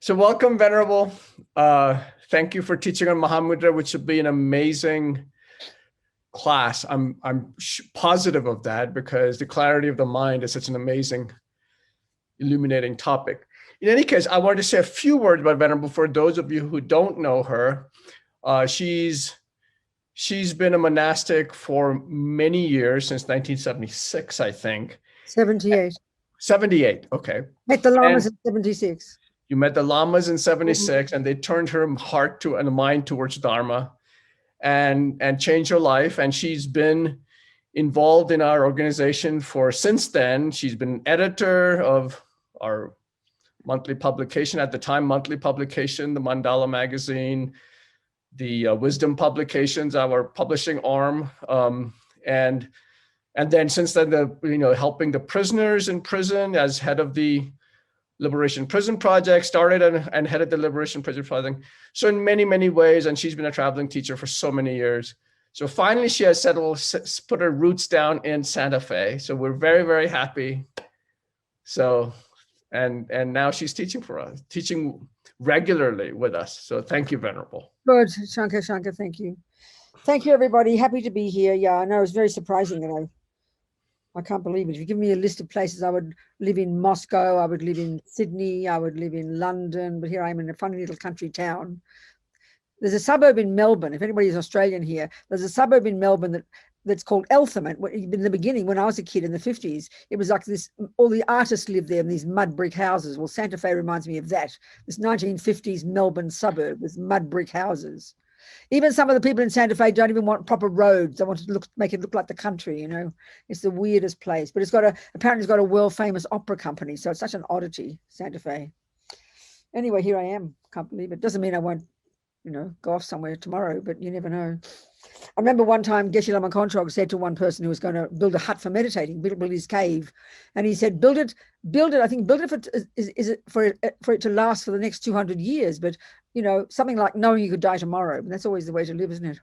So welcome, Venerable. Thank you for teaching on Mahamudra, which will be an amazing class. I'm positive of that because the clarity of the mind is such an amazing, illuminating topic. In any case, I wanted to say a few words about Venerable for those of you who don't know her. She's been a monastic for many years, since 1976, I think. 78. 78, okay. Met the Lamas in 76. You met the Lamas in 76, and they turned her heart and mind towards Dharma and changed her life. And she's been involved in our organization since then. She's been editor of our monthly publication, at the time, monthly publication, the Mandala magazine, the Wisdom publications, our publishing arm. And then since then, helping the prisoners in prison as head of the Liberation Prison Project, started and headed the Liberation Prison Project. So in many, many ways, and she's been a traveling teacher for so many years. So finally, she has put her roots down in Santa Fe. So we're very, very happy. So, and now she's teaching for us, teaching regularly with us. So thank you, Venerable. Good, Shankar, thank you. Thank you, everybody. Happy to be here. Yeah, I know it's very surprising that I can't believe it. If you give me a list of places, I would live in Moscow, I would live in Sydney, I would live in London, but here I am in a funny little country town. There's a suburb in Melbourne. If anybody's Australian here, there's a suburb in Melbourne that's called Eltham. In the beginning, when I was a kid in the 50s, it was like this, all the artists lived there in these mud brick houses. Well, Santa Fe reminds me of that. This 1950s Melbourne suburb with mud brick houses. Even some of the people in Santa Fe don't even want proper roads. They want to make it look like the country, It's the weirdest place. But apparently it's got a world famous opera company. So it's such an oddity, Santa Fe. Anyway, here I am. Can't believe it. Doesn't mean I won't, go off somewhere tomorrow, but you never know. I remember one time Geshe Lama Kontrog said to one person who was going to build a hut for meditating, build his cave. And he said, build it, I think build it for it to last for the next 200 years. But, something like knowing you could die tomorrow. And that's always the way to live, isn't it?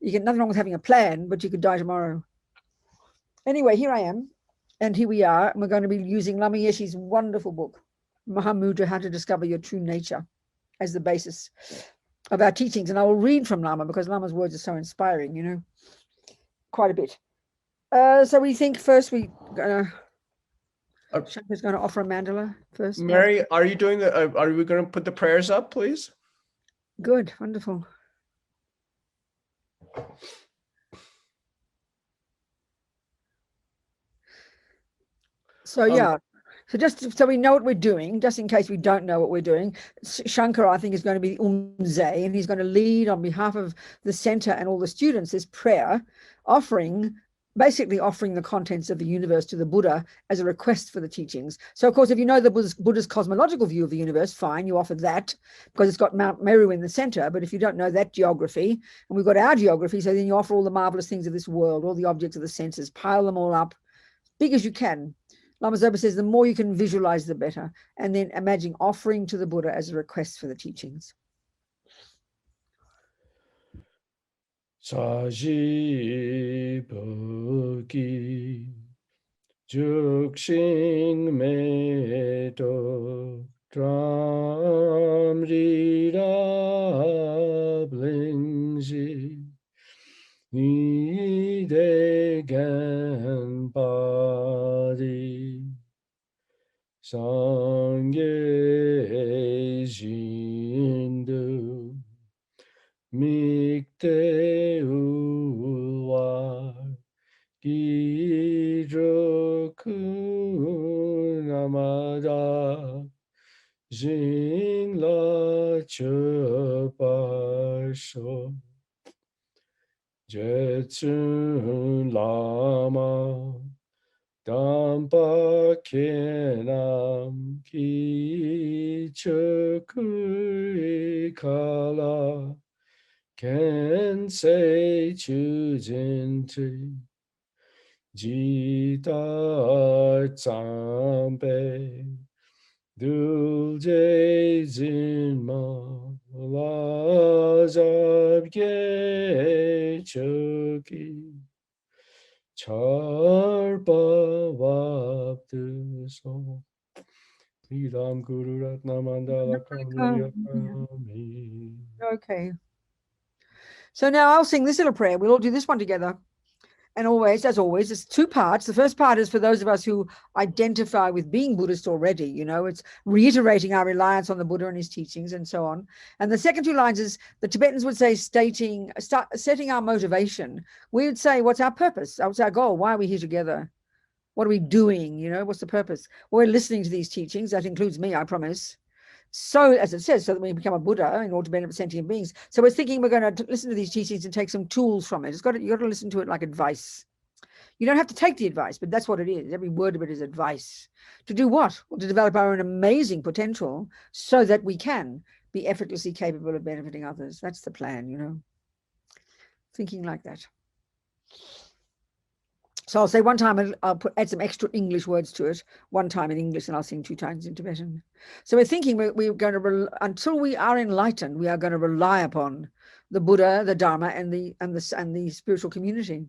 You get nothing wrong with having a plan, but you could die tomorrow. Anyway, here I am. And here we are. And we're going to be using Lama Yeshe's wonderful book, Mahamudra, How to Discover Your True Nature, as the basis of our teachings. And I will read from Lama because Lama's words are so inspiring, quite a bit. So we think first Shankar's going to offer a mandala first. Mary, are we going to put the prayers up, please? Good, wonderful. So yeah, so just so we know what we're doing, just in case we don't know what we're doing, Shankar, I think, is going to be and he's going to lead on behalf of the center and all the students this prayer, basically offering the contents of the universe to the Buddha as a request for the teachings. So, of course, if you know the Buddha's cosmological view of the universe, fine, you offer that because it's got Mount Meru in the center. But if you don't know that geography, and we've got our geography, so then you offer all the marvelous things of this world, all the objects of the senses, pile them all up, big as you can. Lamazova says the more you can visualize, the better. And then imagine offering to the Buddha as a request for the teachings. Saji Bogi Juksing Meto Dramrida Blingji Ni Degan Badi Sangye Jindu Mikte Uwar Gidroku Namada Jinla Chuparsho Jetsun Lama Dampa Kenam Ki Chukui Can say Chujinti Jita Zambe Dulje Zinma Lazabye Chuki Charpa Vabdu So Okay. So now I'll sing this little prayer. We'll all do this one together. And always, as always, it's two parts. The first part is for those of us who identify with being Buddhist already, you know, it's reiterating our reliance on the Buddha and his teachings and so on. And the second two lines is the Tibetans would say setting our motivation. We would say, what's our purpose? What's our goal? Why are we here together? What are we doing? You know, what's the purpose? We're listening to these teachings. That includes me, I promise. So, as it says, so that we become a Buddha in order to benefit sentient beings. So we're thinking we're going to listen to these teachings and take some tools from it. You've got to listen to it like advice. You don't have to take the advice, but that's what it is. Every word of it is advice. To do what? Well, to develop our own amazing potential so that we can be effortlessly capable of benefiting others. That's the plan, you know. Thinking like that. So I'll say one time, I'll add some extra English words to it, one time in English, and I'll sing 2 times in Tibetan. So we're thinking we're going to, until we are enlightened, we are going to rely upon the Buddha, the Dharma, and the spiritual community.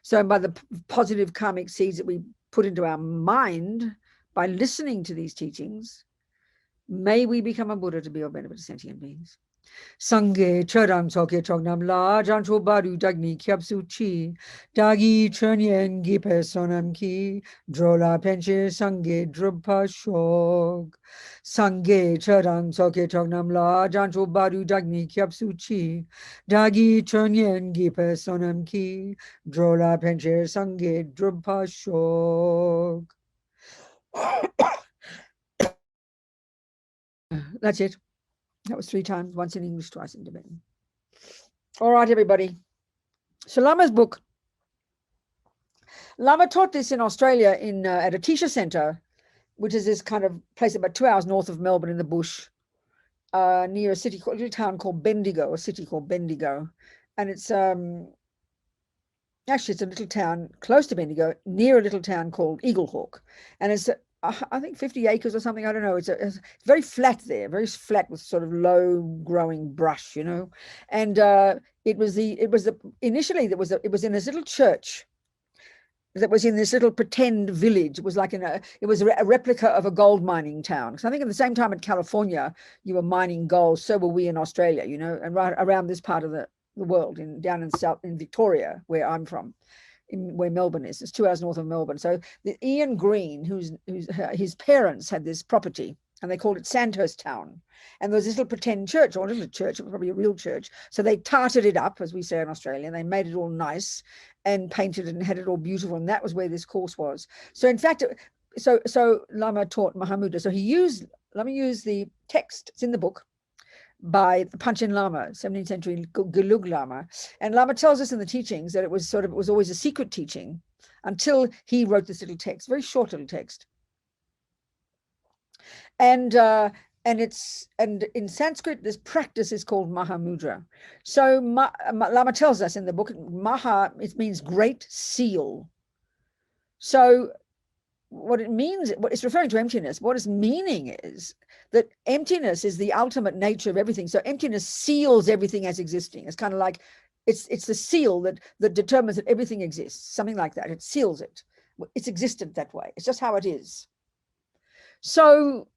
So by the positive karmic seeds that we put into our mind by listening to these teachings, may we become a Buddha to be of benefit to sentient beings. Sangye charam soke chognam la jancho baru dagni kyapsu chi dagi chernyen gi personam ki drola penche sangye drupa shog. Sangye charam soke chognam la jancho baru dagni kyapsu chi dagi chernyen gi personam ki drola penche sangye drupa shog. That's it. That was 3 times, once in English, twice in Tibetan. All right, everybody. So Lama's book. Lama taught this in Australia at a teacher centre, which is this kind of place about 2 hours north of Melbourne in the bush, near a little town called Bendigo, a city called Bendigo. And it's actually it's a little town close to Bendigo, near a little town called Eaglehawk. And it's I think 50 acres or something. I don't know. It's very flat there, very flat with sort of low growing brush, you know. And it was initially it was in this little church that was in this little pretend village. It was like it was a replica of a gold mining town. Because I think at the same time in California, you were mining gold. So were we in Australia, you know, and right around this part of the world, down in Victoria, where I'm from. Where Melbourne is. It's 2 hours north of Melbourne. So the Ian Green, who's his parents had this property, and they called it Sandhurst Town. And there was this little pretend church, or a little church, it was probably a real church. So they tarted it up, as we say in Australia, and they made it all nice and painted it and had it all beautiful. And that was where this course was. So in fact, so Lama taught Mahamudra. So Lama used the text, it's in the book, by the Panchen Lama, 17th century Gelug Lama. And Lama tells us in the teachings that it was always a secret teaching until he wrote this little text, very short little text. And in Sanskrit, this practice is called Mahamudra. So Lama tells us in the book, Maha, it means great seal. So what it means, it's referring to emptiness. What its meaning is that emptiness is the ultimate nature of everything. So emptiness seals everything as existing. It's kind of like it's the seal that determines that everything exists, something like that. It seals it. It's existent that way. It's just how it is. So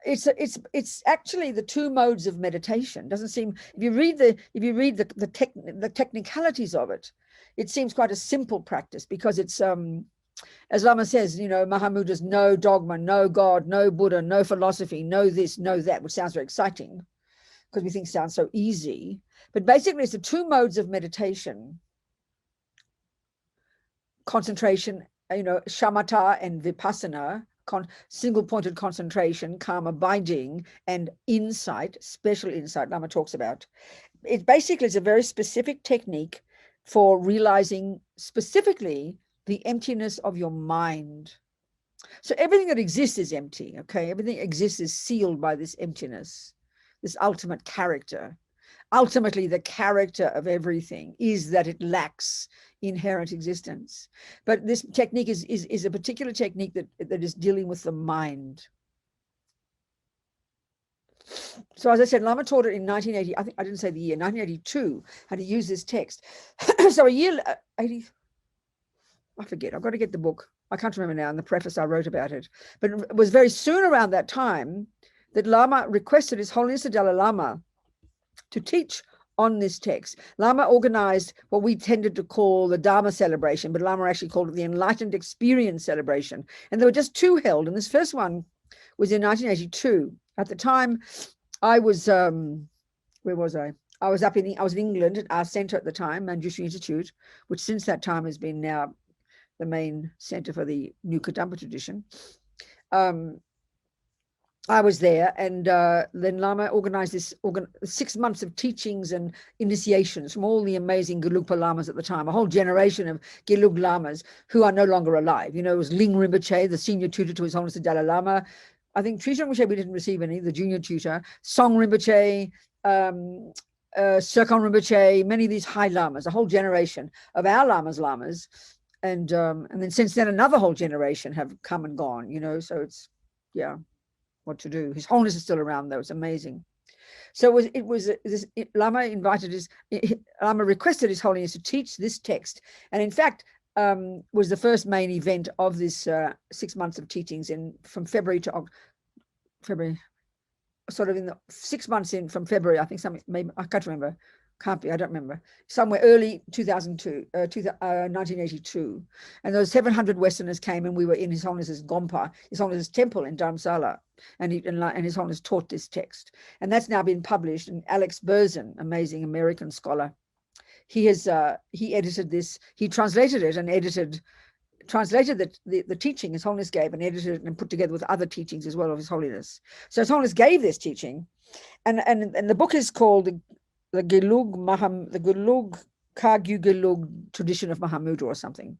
it's actually the 2 modes of meditation. Doesn't seem, if you read the technicalities of it, it seems quite a simple practice, because it's as Lama says, you know, Mahamudra's no dogma, no God, no Buddha, no philosophy, no this, no that, which sounds very exciting because we think it sounds so easy. But basically, it's the 2 modes of meditation: concentration, you know, shamatha and vipassana, single-pointed concentration, calm abiding, and insight, special insight. Lama talks about it. Basically, it's a very specific technique for realizing specifically the emptiness of your mind. So everything that exists is empty, okay? Everything that exists is sealed by this emptiness, this ultimate character. Ultimately, the character of everything is that it lacks inherent existence. But this technique is a particular technique that is dealing with the mind. So as I said, Lama taught it in 1980, I think I didn't say the year, 1982, how to use this text. So a year, 80, I forget, I've got to get the book. I can't remember now, in the preface I wrote about it, but it was very soon around that time that Lama requested His Holiness the Dalai Lama to teach on this text. Lama organized what we tended to call the Dharma celebration, but Lama actually called it the Enlightened Experience celebration. And there were just two held, and this first one was in 1982. At the time, I was, where was I? I was in England at our centre at the time, Manjushri Institute, which since that time has been now the main centre for the New Kadampa tradition. I was there, and then Lama organized this 6 months of teachings and initiations from all the amazing Gelugpa Lamas at the time, a whole generation of Gelug Lamas who are no longer alive. You know, it was Ling Rinpoche, the senior tutor to His Holiness the Dalai Lama. I think Trijang Rinpoche, we didn't receive any, the junior tutor. Song Rinpoche, Serkon Rinpoche, many of these high lamas, a whole generation of our lamas. And then since then, another whole generation have come and gone, you know, so it's, yeah, what to do. His Holiness is still around, though. It's amazing. So Lama requested His Holiness to teach this text. And in fact, was the first main event of this 6 months of teachings from February to February, sort of in the 6 months in from February, I think something, maybe, I can't remember. Can't be, I don't remember. Somewhere early 1982. And those 700 Westerners came, and we were in His Holiness's Gompa, His Holiness's temple in Dharamsala, and His Holiness taught this text. And that's now been published. And Alex Berzin, amazing American scholar, he edited this, he translated it and translated the teaching His Holiness gave and edited it and put together with other teachings as well of His Holiness. So His Holiness gave this teaching, and the book is called the Gelug Kagyu Gelug tradition of Mahamudra or something.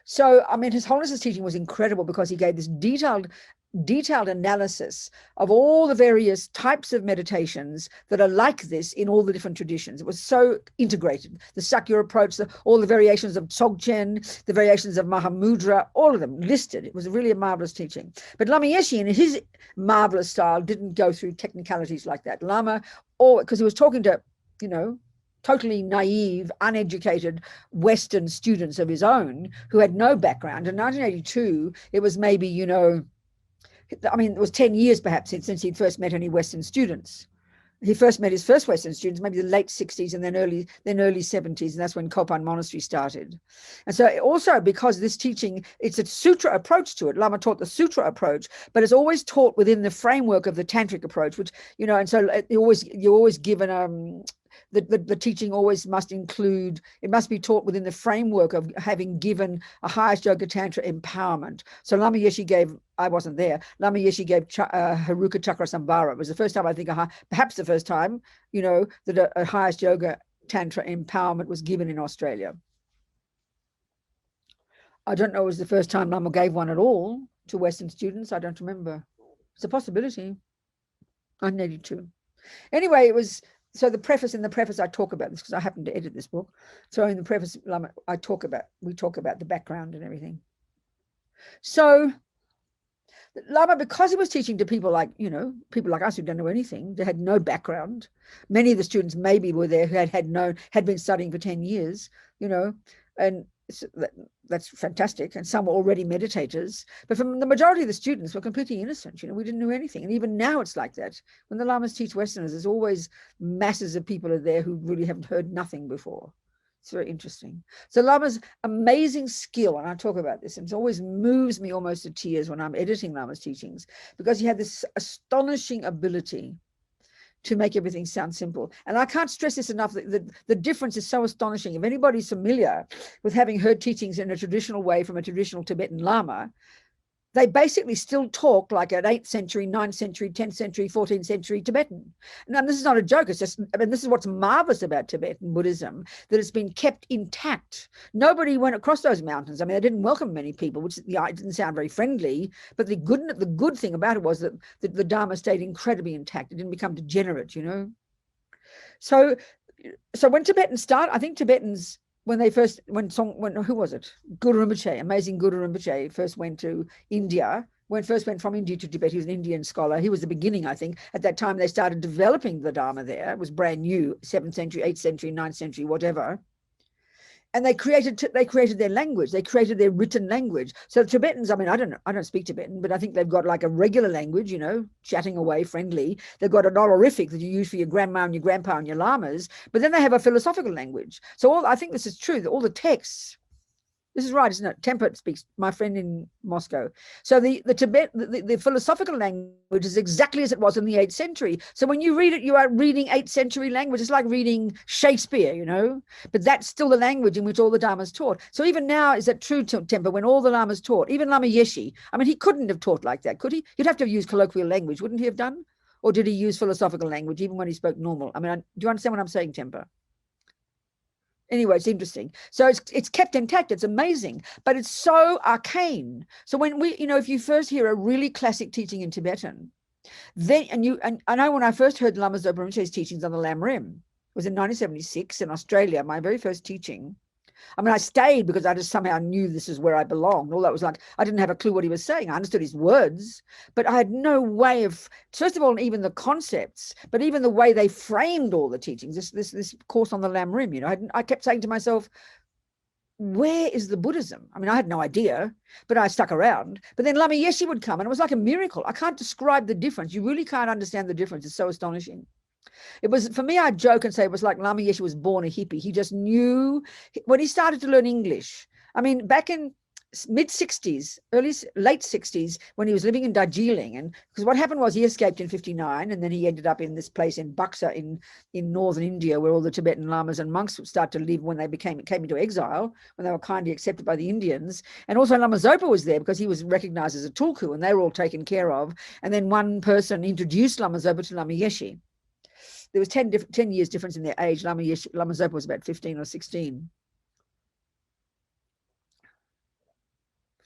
So, I mean, His Holiness's teaching was incredible because he gave this detailed analysis of all the various types of meditations that are like this in all the different traditions. It was so integrated. The Sakya approach, all the variations of Dzogchen, the variations of Mahamudra, all of them listed. It was really a marvelous teaching. But Lama Yeshe, in his marvelous style, didn't go through technicalities like that. Because he was talking to, you know, totally naive, uneducated Western students of his own who had no background. In 1982, it was maybe, you know, I mean, it was 10 years perhaps since he'd first met any Western students. He first met his first Western students, maybe the late 60s and then early 70s, and that's when Courtin Monastery started. And so also because this teaching, it's a sutra approach to it. Lama taught the sutra approach, but it's always taught within the framework of the tantric approach, which, you know, and so you're always given the teaching always must include, it must be taught within the framework of having given a highest yoga tantra empowerment. So Lama Yeshe gave, I wasn't there, Lama Yeshe gave Haruka Chakra Samvara. It was the first time, I think, perhaps the first time, you know, that a highest yoga tantra empowerment was given in Australia. I don't know it was the first time Lama gave one at all to Western students. I don't remember. It's a possibility. 1982. Anyway, it was, so in the preface I talk about this because I happened to edit this book. So in the preface, we talk about the background and everything. So Lama, because he was teaching to people like, you know, people like us who don't know anything, they had no background. Many of the students maybe were there who had been studying for 10 years, you know, and that's fantastic. And some were already meditators, but from the majority of the students were completely innocent. You know, we didn't know anything. And even now it's like that. When the Lamas teach Westerners, there's always masses of people are there who really haven't heard nothing before. It's very interesting. So Lama's amazing skill, and I talk about this, and it always moves me almost to tears when I'm editing Lama's teachings, because he had this astonishing ability to make everything sound simple. And I can't stress this enough, the difference is so astonishing. If anybody's familiar with having heard teachings in a traditional way from a traditional Tibetan Lama, they basically still talk like an 8th century, 9th century, 10th century, 14th century Tibetan. And this is not a joke. It's just, I mean, this is what's marvelous about Tibetan Buddhism, that it's been kept intact. Nobody went across those mountains. I mean, they didn't welcome many people, which it didn't sound very friendly. But the good thing about it was that the Dharma stayed incredibly intact. It didn't become degenerate, you know. So when Tibetans start, I think Tibetans, when who was it? Guru Rinpoche, amazing Guru Rinpoche, first went to India. First went from India to Tibet. He was an Indian scholar. He was the beginning, I think. At that time, they started developing the Dharma there. It was brand new, 7th century, 8th century, 9th century, whatever. And they created their language. They created their written language. So the Tibetans, I mean, I don't speak Tibetan, but I think they've got like a regular language, you know, chatting away, friendly. They've got an honorific that you use for your grandma and your grandpa and your lamas, but then they have a philosophical language. So I think this is true, that all the texts, this is right, isn't it? Temper speaks, my friend in Moscow. So the philosophical language is exactly as it was in the 8th century. So when you read it, you are reading 8th century language. It's like reading Shakespeare, you know, but that's still the language in which all the Dhammas taught. So even now, is that true, Temper, when all the Lamas taught, even Lama Yeshe, I mean, he couldn't have taught like that, could he? He'd have to have used colloquial language, wouldn't he have done? Or did he use philosophical language even when he spoke normal? I mean, do you understand what I'm saying, Temper? Anyway, it's interesting. So it's kept intact. It's amazing, but it's so arcane. So when we, you know, if you first hear a really classic teaching in Tibetan, then, and I know when I first heard Llamazova Rinpoche's teachings on the Lam Rim, it was in 1976 in Australia, my very first teaching. I mean, I stayed because I just somehow knew this is where I belonged. All that was like, I didn't have a clue what he was saying. I understood his words, but I had no way of, first of all, even the concepts, but even the way they framed all the teachings, this course on the Lam Rim, you know, I kept saying to myself, where is the Buddhism? I mean, I had no idea, but I stuck around. But then Lama Yeshe would come and it was like a miracle. I can't describe the difference. You really can't understand the difference. It's so astonishing. It was, for me, I joke and say it was like Lama Yeshe was born a hippie. He just knew when he started to learn English. I mean, back in mid-60s, late 60s, when he was living in Darjeeling, and because what happened was he escaped in 59, and then he ended up in this place in Buxa in northern India, where all the Tibetan lamas and monks would start to live when they came into exile, when they were kindly accepted by the Indians. And also Lamazova was there because he was recognized as a tulku, and they were all taken care of. And then one person introduced Lamazova to Lama Yeshe. There was 10 years difference in their age. Lamazova was about 15 or 16.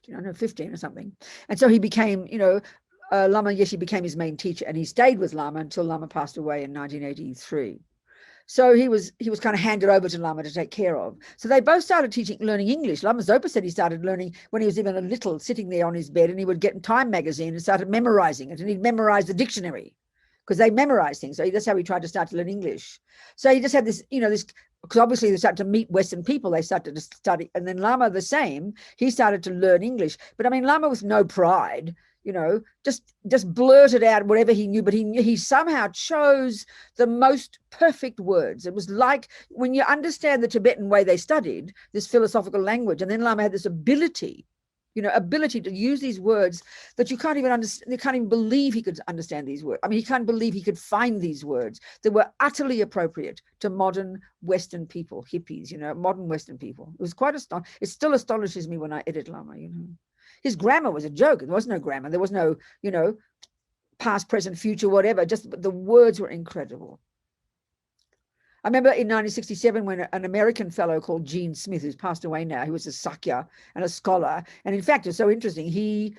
I don't know, 15 or something. And so he became, you know, Lama Yeshe became his main teacher, and he stayed with Lama until Lama passed away in 1983. So he was kind of handed over to Lama to take care of. So they both started learning English. Lamazova said he started learning when he was even a little, sitting there on his bed, and he would get Time magazine and started memorizing it, and he'd memorize the dictionary, because they memorize things. So that's how he tried to start to learn English. So he just had this, you know, this, because obviously they started to meet Western people, they started to study. And then Lama the same, he started to learn English. But I mean, Lama with no pride, you know, just blurted out whatever he knew, but he somehow chose the most perfect words. It was like when you understand the Tibetan way they studied, this philosophical language, and then Lama had this ability to use these words that you can't even understand. You can't even believe he could understand these words. I mean, he can't believe he could find these words that were utterly appropriate to modern Western people, hippies, you know, modern Western people. It was quite astonishing. It still astonishes me when I edit Lama, you know. His grammar was a joke. There was no grammar. There was no, you know, past, present, future, whatever. Just the words were incredible. I remember in 1967 when an American fellow called Gene Smith, who's passed away now, he was a Sakya and a scholar. And in fact, it's so interesting. He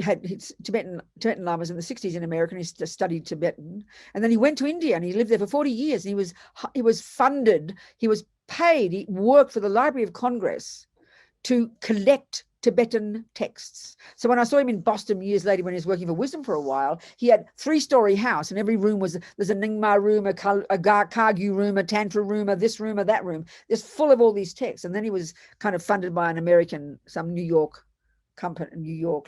had Tibetan lamas in the 60s in America, and he studied Tibetan. And then he went to India and he lived there for 40 years. And he was funded, he was paid, he worked for the Library of Congress to collect Tibetan texts. So when I saw him in Boston years later, when he was working for Wisdom for a while, he had 3-story house, and every room there's a Nyingma room, a Kagyu room, a Tantra room, a this room, or that room. It's full of all these texts. And then he was kind of funded by an American, some New York company, New York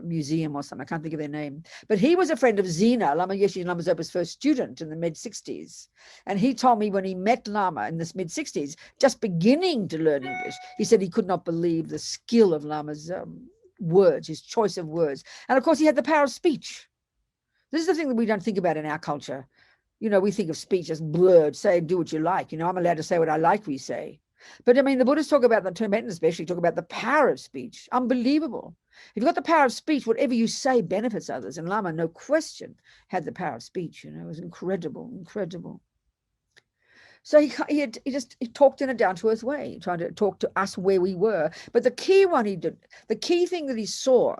museum or something. I can't think of their name. But he was a friend of Zena, Lama Yeshe and Lamazova's first student in the mid-60s. And he told me when he met Lama in this mid-60s, just beginning to learn English, he said he could not believe the skill of Lama's words, his choice of words. And of course, he had the power of speech. This is the thing that we don't think about in our culture. You know, we think of speech as blurred, say and do what you like. You know, I'm allowed to say what I like, we say. But I mean, the Buddhists talk about, the Tibetans especially talk about the power of speech. Unbelievable. If you've got the power of speech, whatever you say benefits others. And Lama, no question, had the power of speech. You know, it was incredible, incredible. So he talked in a down-to-earth way, trying to talk to us where we were. But the key thing that he saw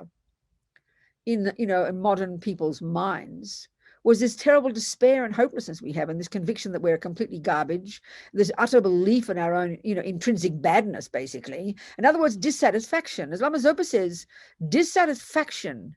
in, you know, in modern people's minds was this terrible despair and hopelessness we have, and this conviction that we're completely garbage, this utter belief in our own, you know, intrinsic badness, basically. In other words, dissatisfaction. As Lamazova says, dissatisfaction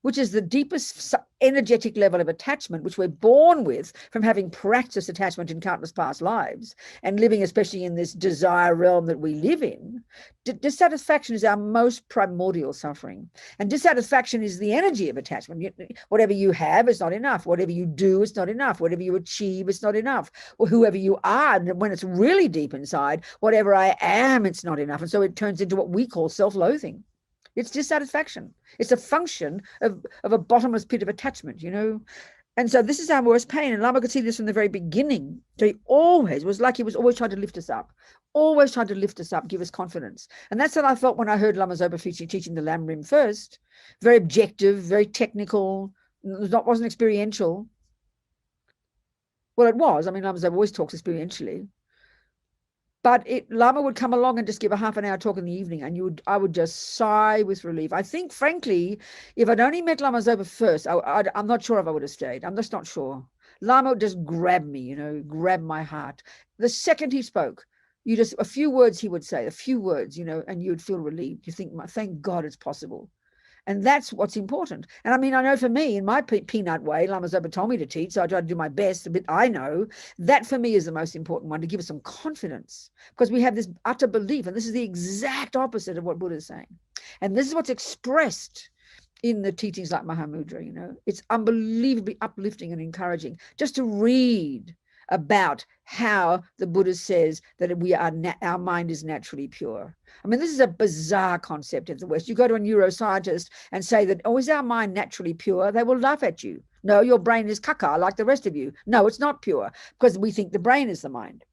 which is the deepest energetic level of attachment, which we're born with from having practiced attachment in countless past lives and living, especially in this desire realm that we live in. Dissatisfaction is our most primordial suffering. And dissatisfaction is the energy of attachment. Whatever you have is not enough. Whatever you do is not enough. Whatever you achieve is not enough. Or whoever you are, when it's really deep inside, whatever I am, it's not enough. And so it turns into what we call self-loathing. It's dissatisfaction. It's a function of a bottomless pit of attachment, you know. And so this is our worst pain. And Lama could see this from the very beginning. So he always was always trying to lift us up, always trying to lift us up, give us confidence. And that's what I felt when I heard Lamazova teaching the Lam Rim first. Very objective, very technical, wasn't experiential. Well, it was. I mean, Lamazova always talks experientially. But Lama would come along and just give a half an hour talk in the evening, and I would just sigh with relief. I think, frankly, if I'd only met Lamazova first, I'm not sure if I would have stayed. I'm just not sure. Lama would just grab me, you know, grab my heart. The second he spoke, a few words he would say, a few words, you know, and you would feel relieved. You think, thank God it's possible. And that's what's important. And I mean, I know for me, in my peanut way, Lamazova told me to teach, so I try to do my best. But I know that for me is the most important one, to give us some confidence, because we have this utter belief, and this is the exact opposite of what Buddha is saying. And this is what's expressed in the teachings like Mahamudra, you know. It's unbelievably uplifting and encouraging just to read about how the Buddha says that our mind is naturally pure. I mean, this is a bizarre concept in the West. You go to a neuroscientist and say that, oh, is our mind naturally pure? They will laugh at you. No, your brain is caca like the rest of you. No, it's not pure, because we think the brain is the mind.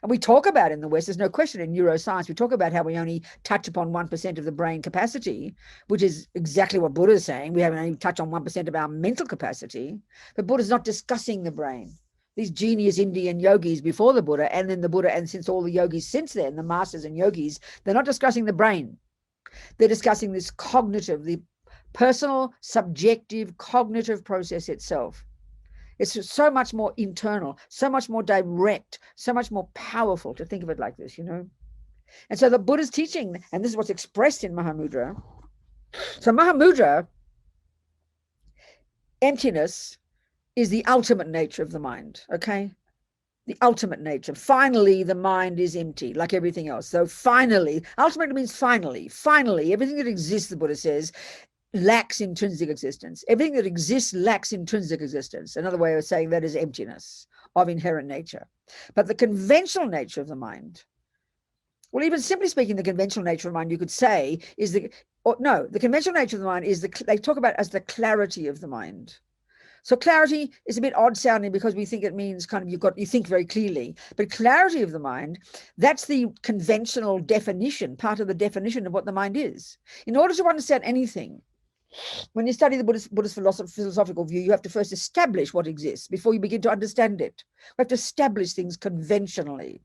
And we talk about in the West, there's no question in neuroscience, we talk about how we only touch upon 1% of the brain capacity, which is exactly what Buddha is saying. We haven't only touched on 1% of our mental capacity, but Buddha's not discussing the brain. These genius Indian yogis before the Buddha, and then the Buddha, and since all the yogis since then, the masters and yogis, they're not discussing the brain. They're discussing this cognitive, the personal, subjective, cognitive process itself. It's so much more internal, so much more direct, so much more powerful to think of it like this, you know. And so the Buddha's teaching, and this is what's expressed in Mahamudra. So Mahamudra, emptiness, is the ultimate nature of the mind, okay? The ultimate nature. Finally, the mind is empty, like everything else. So finally, ultimately means finally, everything that exists, the Buddha says, lacks intrinsic existence. Everything that exists lacks intrinsic existence. Another way of saying that is emptiness of inherent nature. But the conventional nature of the mind, well, even simply speaking, the conventional nature of the mind, you could say, is the conventional nature of the mind is they talk about as the clarity of the mind. So clarity is a bit odd sounding because we think it means kind of you think very clearly. But clarity of the mind, that's the conventional definition, part of the definition of what the mind is. In order to understand anything, when you study the Buddhist philosophical view, you have to first establish what exists before you begin to understand it. We have to establish things conventionally.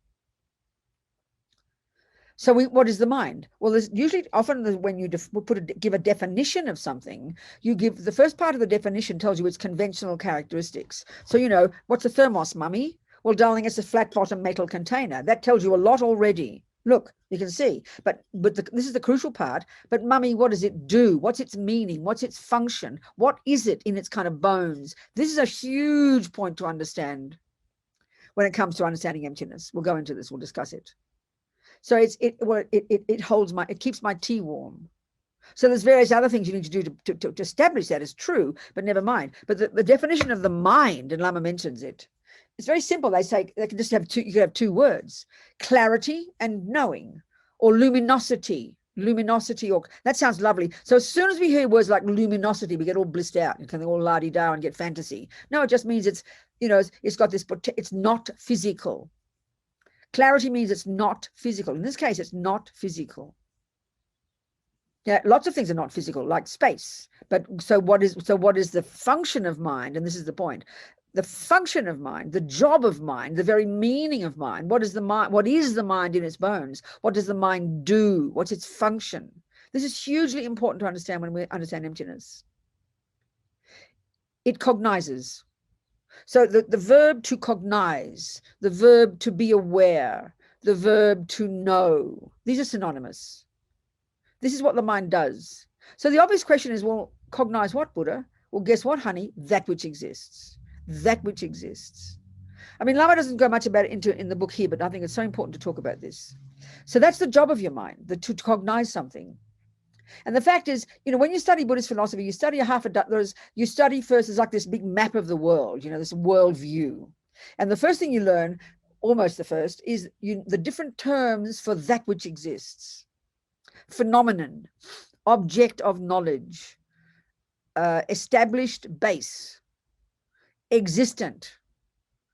So what is the mind? Well, there's usually often when you give a definition of something, you give the first part of the definition tells you its conventional characteristics. So, you know, what's a thermos, mummy? Well, darling, it's a flat bottom metal container. That tells you a lot already. Look, you can see, but this is the crucial part. But mummy, what does it do? What's its meaning? What's its function? What is it in its kind of bones? This is a huge point to understand when it comes to understanding emptiness. We'll go into this. We'll discuss it. So it keeps my tea warm. So there's various other things you need to do to establish that is true, but never mind. But the definition of the mind, and Lama mentions it, it's very simple. They say they can just have you can have two words: clarity and knowing, or luminosity. Or that sounds lovely. So as soon as we hear words like luminosity, we get all blissed out and kind of all la-di-da and get fantasy. No, it just means it's got this. It's not physical. Clarity means it's not physical. In this case, it's not physical. Yeah, lots of things are not physical, like space. But so what is the function of mind? And this is the point. The function of mind, the job of mind, the very meaning of mind. What is the mind? What is the mind in its bones? What does the mind do? What's its function? This is hugely important to understand when we understand emptiness. It cognizes. So the verb to cognize, the verb to be aware, the verb to know, these are synonymous. This is what the mind does. So the obvious question is, well, cognize what, Buddha? Well, guess what, honey? That which exists. That which exists. I mean, Lama doesn't go much about it in the book here, but I think it's so important to talk about this. So that's the job of your mind, to cognize something. And the fact is, you know, when you study Buddhist philosophy, you study you study first as like this big map of the world, you know, this world view. And the first thing you learn, almost the first, is the different terms for that which exists. Phenomenon, object of knowledge, established base, existent,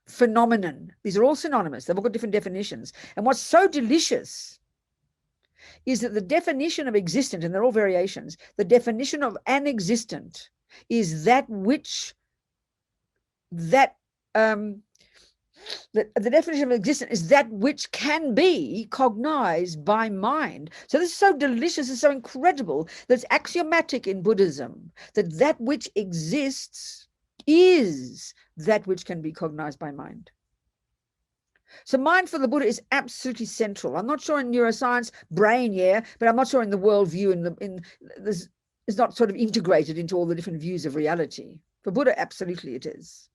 phenomenon. These are all synonymous. They've all got different definitions. And what's so delicious is that the definition of existent, and they're all variations, the definition of an existent is that which, the definition of existent is that which can be cognized by mind. So this is so delicious, it's so incredible, that it's axiomatic in Buddhism, that that which exists is that which can be cognized by mind. So mind for the Buddha is absolutely central. I'm not sure in neuroscience, brain, yeah, but I'm not sure in the worldview, this is not sort of integrated into all the different views of reality. For Buddha, absolutely it is.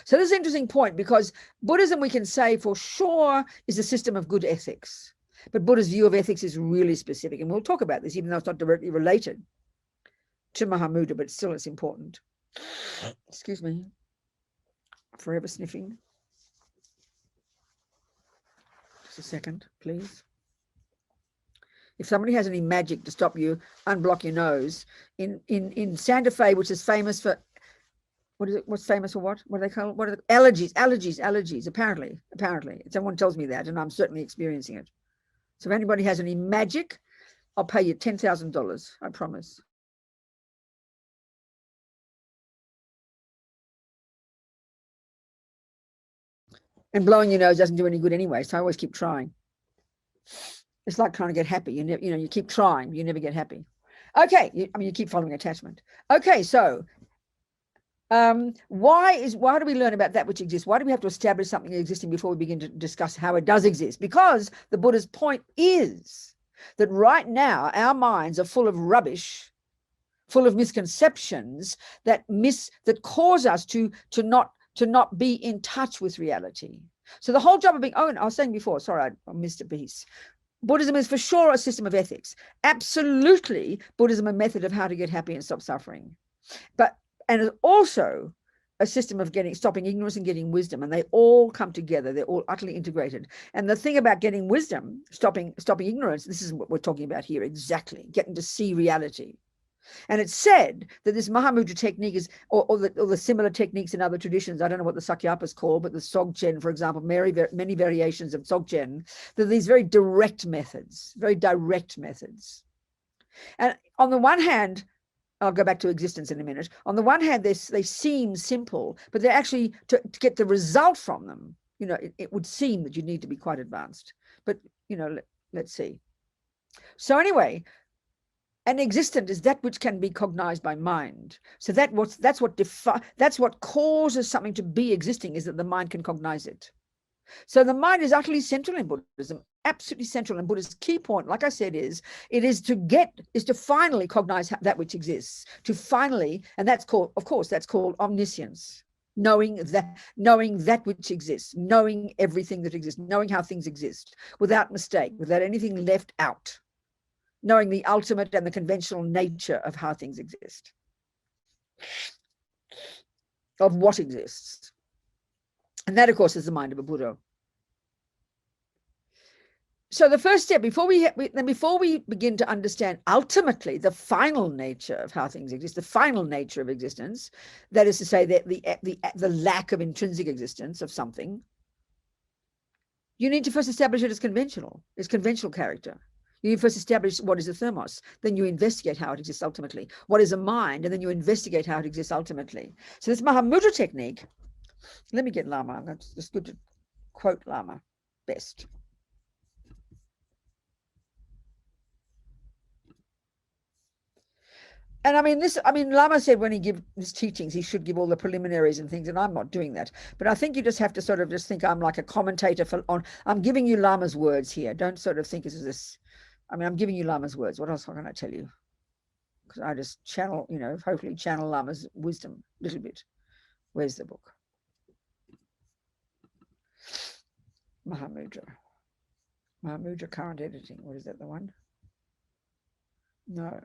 So this is an interesting point, because Buddhism, we can say for sure, is a system of good ethics. But Buddha's view of ethics is really specific. And we'll talk about this, even though it's not directly related to Mahamudra, but still it's important. Excuse me. Forever sniffing. Just a second, please. If somebody has any magic to stop you, unblock your nose. In Santa Fe, which is famous for, what is it? What's famous for what? What do they call it? What are the allergies, apparently. Someone tells me that, and I'm certainly experiencing it. So if anybody has any magic, I'll pay you $10,000, I promise. And blowing your nose doesn't do any good anyway, so I always keep trying. It's like trying to get happy. You keep trying, you never get happy. Okay, you keep following attachment. Okay, so why do we learn about that which exists? Why do we have to establish something existing before we begin to discuss how it does exist? Because the Buddha's point is that right now our minds are full of rubbish, full of misconceptions that cause us to not be in touch with reality. So the whole job of being, and I was saying before, sorry, I missed a piece. Buddhism is for sure a system of ethics. Absolutely, Buddhism a method of how to get happy and stop suffering. And it's also a system of stopping ignorance and getting wisdom, and they all come together. They're all utterly integrated. And the thing about getting wisdom, stopping ignorance, this is what we're talking about here exactly, getting to see reality. And it's said that this Mahamudra technique is, or the similar techniques in other traditions, I don't know what the Sakyapas call, but the Dzogchen, for example, many variations of Dzogchen, that these very direct methods. And on the one hand, I'll go back to existence in a minute. On the one hand, they seem simple, but they're actually, to get the result from them, it would seem that you need to be quite advanced. But, let's see. So anyway, an existent is that which can be cognized by mind. So that's what causes something to be existing, is that the mind can cognize it. So the mind is utterly central in Buddhism, absolutely central. And Buddha's key point, like I said, is to finally cognize that which exists, and that's called, of course, that's called omniscience. Knowing that which exists, knowing everything that exists, knowing how things exist without mistake, without anything left out. Knowing the ultimate and the conventional nature of how things exist, of what exists. And that, of course, is the mind of a Buddha. So the first step, before we begin to understand ultimately the final nature of how things exist, the final nature of existence, that is to say that the lack of intrinsic existence of something, you need to first establish its conventional character. You first establish what is a thermos, then you investigate how it exists ultimately. What is a mind, and then you investigate how it exists ultimately. So this Mahamudra technique, let me get Lama. It's good to quote Lama best. And Lama said when he gives his teachings, he should give all the preliminaries and things, and I'm not doing that. But I think you just have to sort of just think I'm like a commentator I'm giving you Lama's words here. Don't sort of think this is this. I'm giving you Lama's words. What else can I tell you? because I just channel, you know, hopefully channel Lama's wisdom a little bit. Where's the book? Mahamudra. Mahamudra current editing. What is that, the one? No.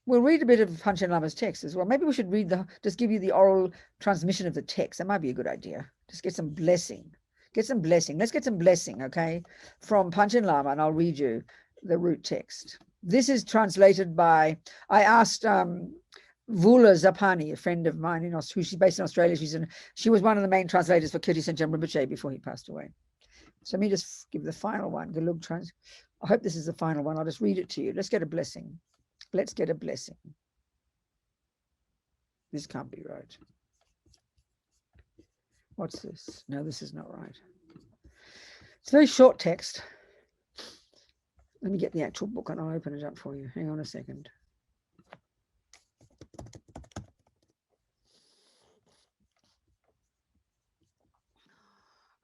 We'll read a bit of Panchen Lama's text as well. Maybe we should read just give you the oral transmission of the text. That might be a good idea. Just get some blessing. Get some blessing. Let's get some blessing, okay, from Panchen Lama, and I'll read you the root text. This is translated by, I asked Vula Zapani, a friend of mine, she's based in Australia. She was one of the main translators for Kirti Sanchan Rinpoche before he passed away. So let me just give the final one. I hope this is the final one. I'll just read it to you. Let's get a blessing. Let's get a blessing. This can't be right. What's this? No, this is not right. It's a very short text. Let me get the actual book and I'll open it up for you. Hang on a second.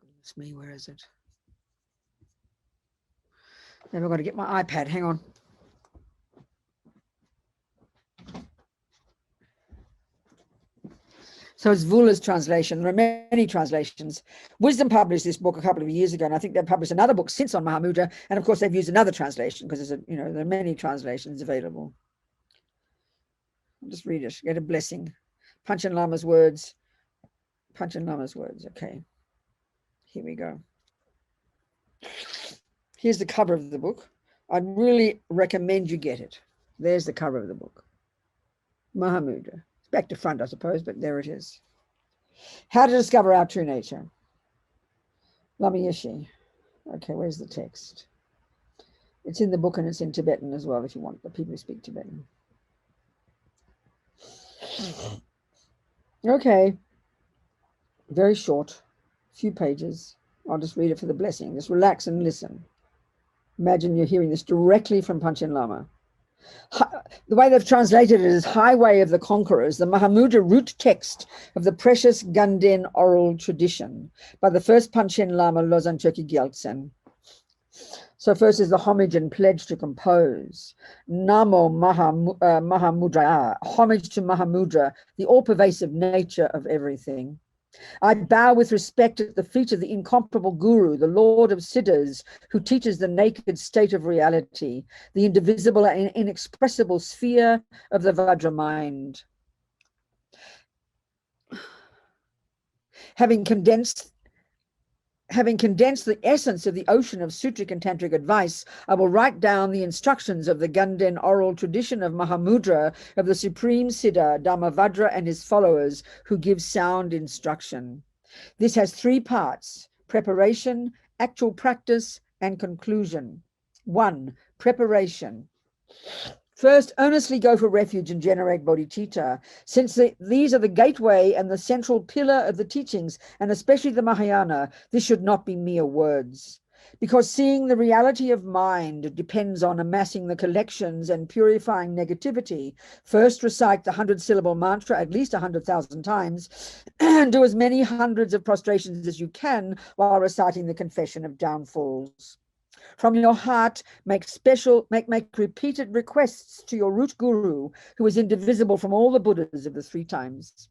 Goodness me, where is it? Now I've got to get my iPad. Hang on. So it's Vula's translation. There are many translations. Wisdom published this book a couple of years ago, and I think they've published another book since on Mahamudra. And of course, they've used another translation because there are many translations available. I'll just read it. Get a blessing. Panchen Lama's words. Panchen Lama's words. Okay. Here we go. Here's the cover of the book. I'd really recommend you get it. There's the cover of the book. Mahamudra. Back to front, I suppose, but there it is. How to discover our true nature. Lama Yeshe. Okay, where's the text? It's in the book and it's in Tibetan as well, if you want the people who speak Tibetan. Okay. Very short, few pages. I'll just read it for the blessing. Just relax and listen. Imagine you're hearing this directly from Panchen Lama. The way they've translated it is Highway of the Conquerors, the Mahamudra root text of the precious Ganden oral tradition by the first Panchen Lama Losang Chökyi Gyaltsen. So first is the homage and pledge to compose. Namo Mahamudra, homage to Mahamudra, the all-pervasive nature of everything. I bow with respect at the feet of the incomparable Guru, the Lord of Siddhas, who teaches the naked state of reality, the indivisible and inexpressible sphere of the Vajra mind. Having condensed the essence of the ocean of sutric and tantric advice, I will write down the instructions of the Ganden oral tradition of Mahamudra, of the Supreme Siddha, Dhammavajra, and his followers, who give sound instruction. This has three parts: preparation, actual practice, and conclusion. 1. Preparation. First, earnestly go for refuge and generate bodhicitta. Since these are the gateway and the central pillar of the teachings, and especially the Mahayana, this should not be mere words. Because seeing the reality of mind depends on amassing the collections and purifying negativity, first recite the 100-syllable mantra at least 100,000 times, and do as many hundreds of prostrations as you can while reciting the confession of downfalls. From your heart, make repeated requests to your root guru, who is indivisible from all the Buddhas of the 3 times.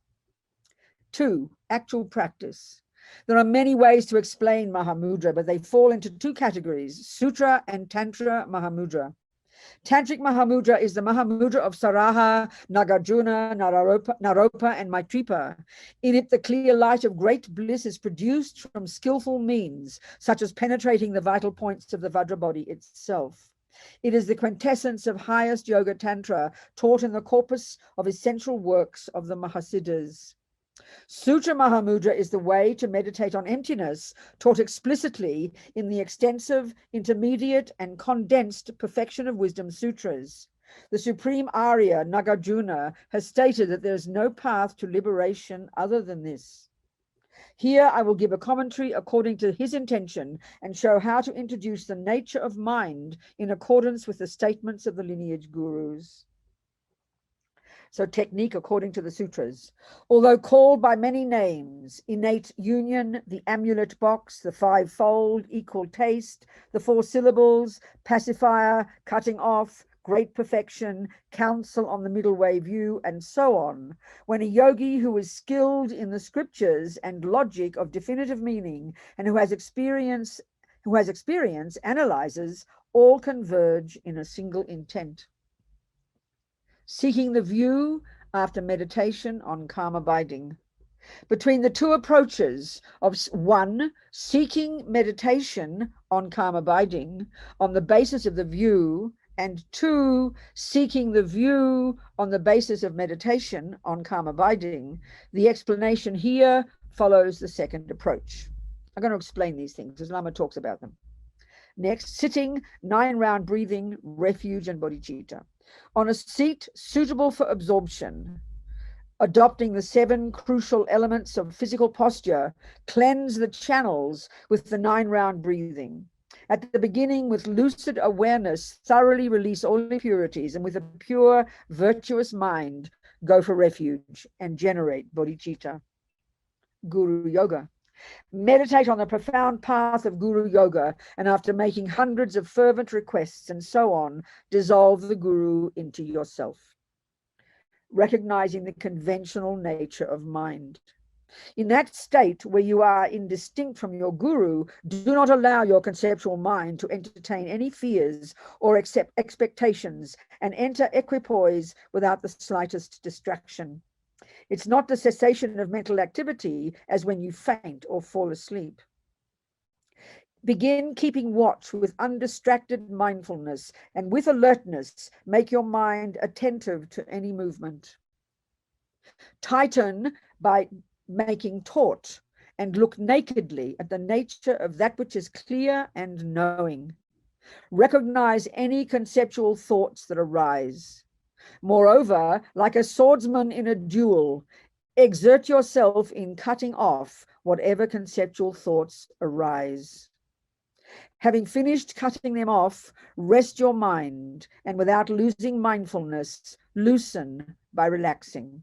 2. Actual practice. There are many ways to explain Mahamudra, but they fall into 2 categories: Sutra and Tantra Mahamudra. Tantric Mahamudra is the Mahamudra of Saraha, Nagarjuna, Naropa, and Maitripa. In it, the clear light of great bliss is produced from skillful means, such as penetrating the vital points of the Vajra body itself. It is the quintessence of highest Yoga Tantra, taught in the corpus of essential works of the Mahasiddhas. Sutra Mahamudra is the way to meditate on emptiness, taught explicitly in the extensive, intermediate, and condensed Perfection of Wisdom Sutras. The Supreme Arya, Nagarjuna, has stated that there is no path to liberation other than this. Here I will give a commentary according to his intention and show how to introduce the nature of mind in accordance with the statements of the lineage gurus. So technique according to the sutras. Although called by many names, innate union, the amulet box, the fivefold, equal taste, the 4 syllables, pacifier, cutting off, great perfection, counsel on the middle way view, and so on. When a yogi who is skilled in the scriptures and logic of definitive meaning and who has experience analyzes, all converge in a single intent. Seeking the view after meditation on calm abiding. Between the 2 approaches of 1, seeking meditation on calm abiding on the basis of the view, and 2, seeking the view on the basis of meditation on calm abiding, the explanation here follows the second approach. I'm going to explain these things as Lama talks about them. Next, sitting, 9-round breathing, refuge, and bodhicitta. On a seat suitable for absorption, adopting the 7 crucial elements of physical posture, cleanse the channels with the 9-round breathing. At the beginning, with lucid awareness, thoroughly release all impurities, and with a pure, virtuous mind, go for refuge and generate bodhicitta. Guru Yoga. Meditate on the profound path of Guru Yoga, and after making hundreds of fervent requests and so on, dissolve the Guru into yourself. Recognizing the conventional nature of mind. In that state where you are indistinct from your Guru, do not allow your conceptual mind to entertain any fears or accept expectations, and enter equipoise without the slightest distraction. It's not the cessation of mental activity as when you faint or fall asleep. Begin keeping watch with undistracted mindfulness, and with alertness, make your mind attentive to any movement. Tighten by making taut, and look nakedly at the nature of that which is clear and knowing. Recognize any conceptual thoughts that arise. Moreover, like a swordsman in a duel, exert yourself in cutting off whatever conceptual thoughts arise. Having finished cutting them off, rest your mind, and without losing mindfulness, loosen by relaxing.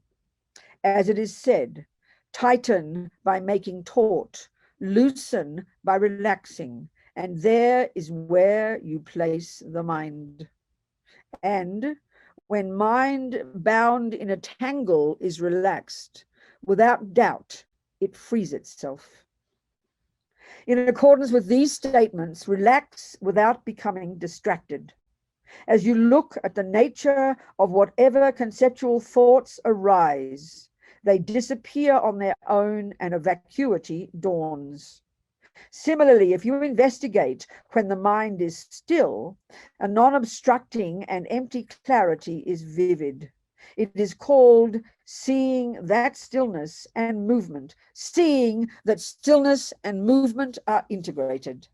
As it is said, tighten by making taut, loosen by relaxing, and there is where you place the mind. And when mind bound in a tangle is relaxed, without doubt, it frees itself. In accordance with these statements, relax without becoming distracted. As you look at the nature of whatever conceptual thoughts arise, they disappear on their own and a vacuity dawns. Similarly, if you investigate when the mind is still, a non-obstructing and empty clarity is vivid. It is called seeing that stillness and movement, seeing that stillness and movement are integrated.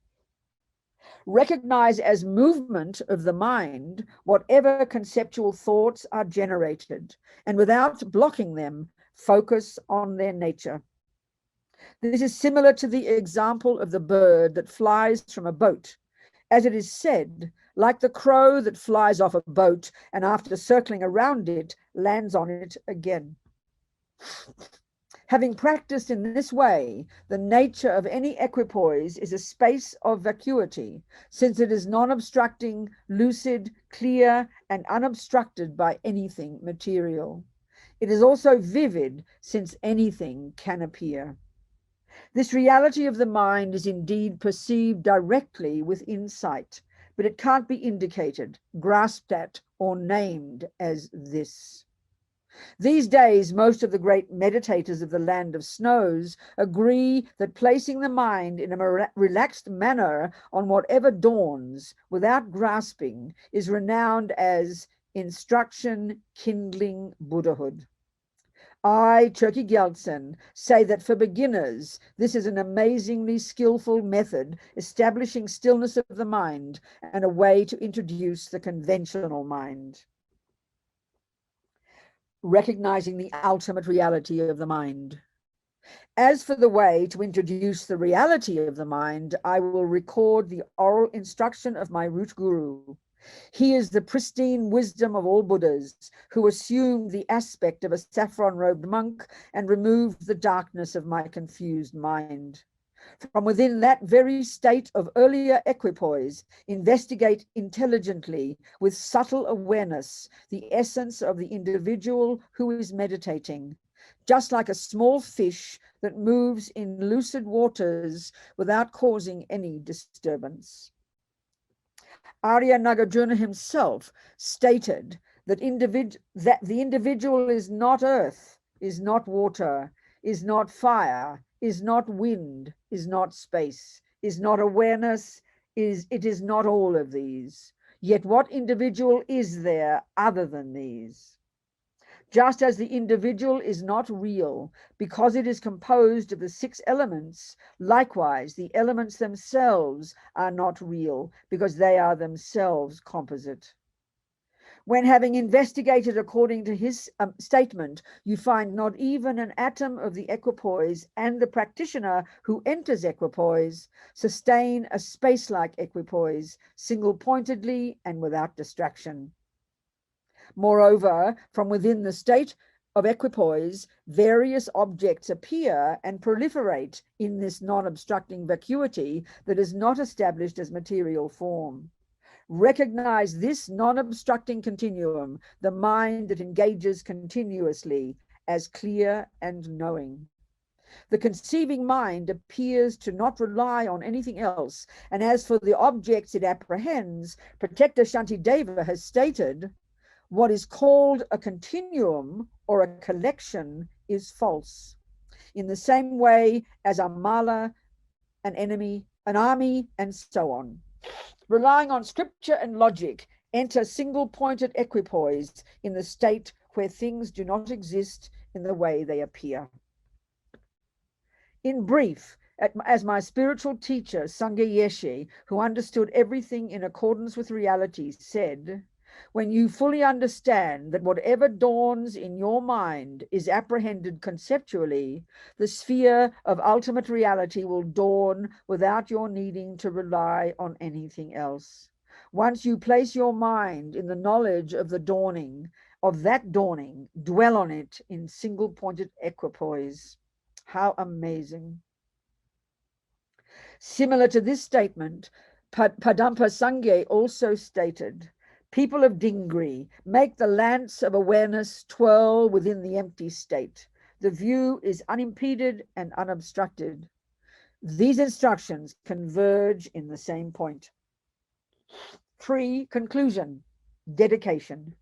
Recognize as movement of the mind whatever conceptual thoughts are generated, and without blocking them, focus on their nature. This is similar to the example of the bird that flies from a boat. As it is said, like the crow that flies off a boat and after circling around it, lands on it again. Having practiced in this way, the nature of any equipoise is a space of vacuity, since it is non-obstructing, lucid, clear, and unobstructed by anything material. It is also vivid, since anything can appear. This reality of the mind is indeed perceived directly with insight, but it can't be indicated, grasped at, or named as this. These days, most of the great meditators of the land of snows agree that placing the mind in a relaxed manner on whatever dawns without grasping is renowned as instruction kindling Buddhahood. I, Turkey Gyaltsen, say that for beginners, this is an amazingly skillful method establishing stillness of the mind and a way to introduce the conventional mind. Recognizing the ultimate reality of the mind. As for the way to introduce the reality of the mind, I will record the oral instruction of my root guru. He is the pristine wisdom of all Buddhas, who assumed the aspect of a saffron-robed monk and removed the darkness of my confused mind. From within that very state of earlier equipoise, investigate intelligently with subtle awareness the essence of the individual who is meditating, just like a small fish that moves in lucid waters without causing any disturbance. Arya Nagarjuna himself stated that the individual is not earth, is not water, is not fire, is not wind, is not space, is not awareness, it is not all of these. Yet what individual is there other than these? Just as the individual is not real because it is composed of the 6 elements, likewise the elements themselves are not real because they are themselves composite. When having investigated according to his statement, you find not even an atom of the equipoise, and the practitioner who enters equipoise sustain a space-like equipoise, single-pointedly and without distraction. Moreover, from within the state of equipoise, various objects appear and proliferate in this non-obstructing vacuity that is not established as material form. Recognize this non-obstructing continuum, the mind that engages continuously, as clear and knowing. The conceiving mind appears to not rely on anything else, and as for the objects it apprehends, Protector Shantideva has stated, what is called a continuum or a collection is false, in the same way as a mala, an enemy, an army, and so on. Relying on scripture and logic, enter single-pointed equipoise in the state where things do not exist in the way they appear. In brief, as my spiritual teacher, Sangye Yeshe, who understood everything in accordance with reality, said, when you fully understand that whatever dawns in your mind is apprehended conceptually, the sphere of ultimate reality will dawn without your needing to rely on anything else. Once you place your mind in the knowledge of the dawning, dwell on it in single-pointed equipoise. How amazing. Similar to this statement, Padampa Sangye also stated, people of Dingri, make the lance of awareness twirl within the empty state. The view is unimpeded and unobstructed. These instructions converge in the same point. 3. Conclusion, dedication.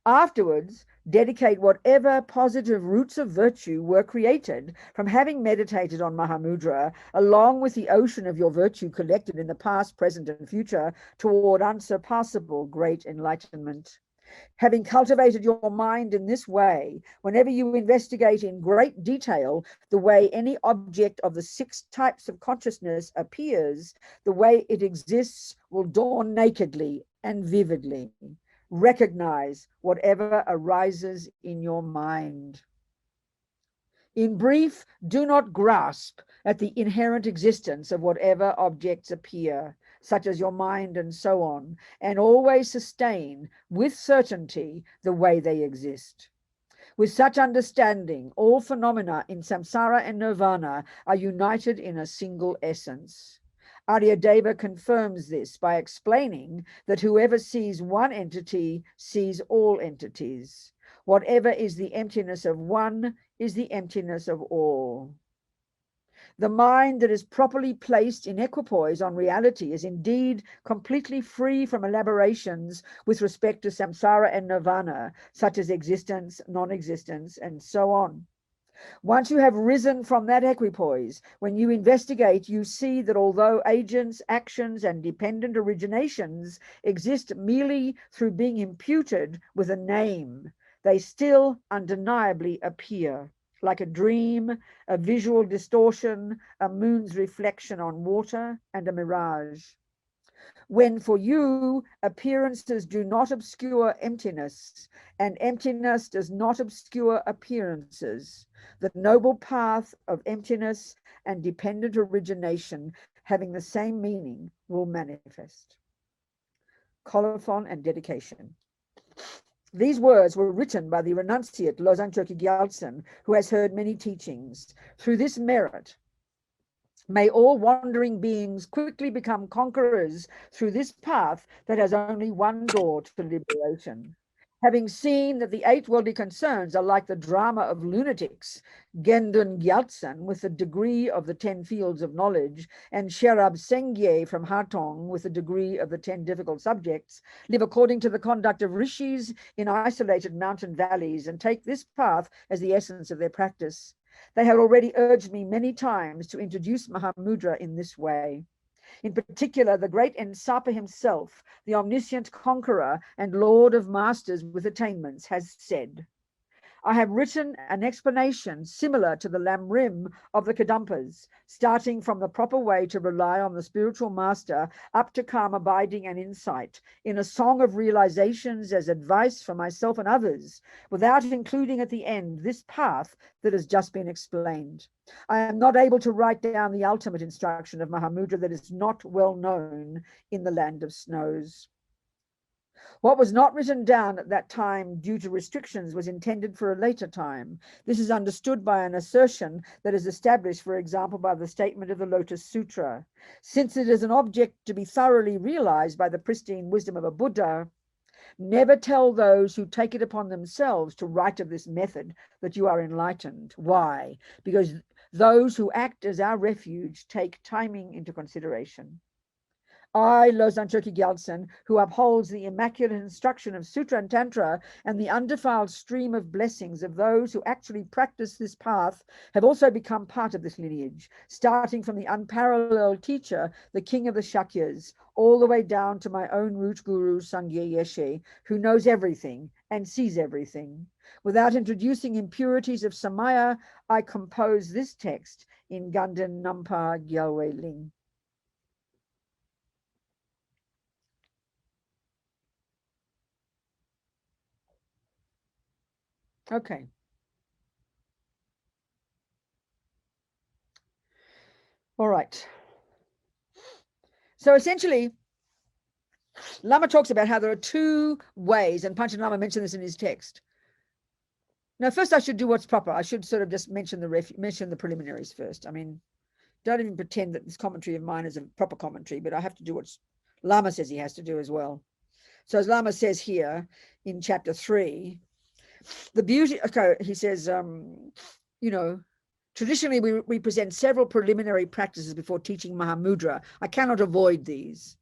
Afterwards, dedicate whatever positive roots of virtue were created from having meditated on Mahamudra, along with the ocean of your virtue collected in the past, present, and future, toward unsurpassable great enlightenment. Having cultivated your mind in this way, whenever you investigate in great detail the way any object of the 6 types of consciousness appears, the way it exists will dawn nakedly and vividly. Recognize whatever arises in your mind. In brief, do not grasp at the inherent existence of whatever objects appear, such as your mind and so on, and always sustain with certainty the way they exist. With such understanding, all phenomena in samsara and nirvana are united in a single essence. Aryadeva confirms this by explaining that whoever sees one entity sees all entities. Whatever is the emptiness of one is the emptiness of all. The mind that is properly placed in equipoise on reality is indeed completely free from elaborations with respect to samsara and nirvana, such as existence, non-existence, and so on. Once you have risen from that equipoise, when you investigate, you see that although agents, actions, and dependent originations exist merely through being imputed with a name, they still undeniably appear, like a dream, a visual distortion, a moon's reflection on water, and a mirage. When for you, appearances do not obscure emptiness, and emptiness does not obscure appearances, the noble path of emptiness and dependent origination having the same meaning will manifest. colophon, and dedication. These words were written by the renunciate Losang Chökyi Gyaltsen, who has heard many teachings. Through this merit, may all wandering beings quickly become conquerors through this path that has only one door to liberation. Having seen that the 8 worldly concerns are like the drama of lunatics, Gendun Gyaltsen with the degree of the 10 fields of knowledge, and Sherab Sangye from Hatong with the degree of the 10 difficult subjects, live according to the conduct of rishis in isolated mountain valleys and take this path as the essence of their practice. They have already urged me many times to introduce Mahamudra in this way. In particular, the great Ensapa himself, the omniscient conqueror and lord of masters with attainments, has said, I have written an explanation similar to the Lamrim of the Kadampas, starting from the proper way to rely on the spiritual master up to calm abiding and insight, in a song of realizations as advice for myself and others, without including at the end this path that has just been explained. I am not able to write down the ultimate instruction of Mahamudra that is not well known in the land of snows. What was not written down at that time due to restrictions was intended for a later time. This is understood by an assertion that is established, for example, by the statement of the Lotus Sutra. Since it is an object to be thoroughly realized by the pristine wisdom of a Buddha, never tell those who take it upon themselves to write of this method that you are enlightened. Why? Because those who act as our refuge take timing into consideration. I, Losang Chökyi Gyaltsen, who upholds the immaculate instruction of Sutra and Tantra and the undefiled stream of blessings of those who actually practice this path, have also become part of this lineage, starting from the unparalleled teacher, the king of the Shakyas, all the way down to my own root guru, Sangye Yeshe, who knows everything and sees everything. Without introducing impurities of Samaya, I compose this text in Ganden Nampa Gyalwe Ling. Okay. All right. So essentially, Lama talks about how there are 2 ways, and Panchen Lama mentioned this in his text. Now, first I should do what's proper. I should sort of just mention the preliminaries first. I mean, don't even pretend that this commentary of mine is a proper commentary, but I have to do what Lama says he has to do as well. So as Lama says here in chapter 3, the beauty, okay, he says, you know, traditionally we present several preliminary practices before teaching Mahamudra. I cannot avoid these.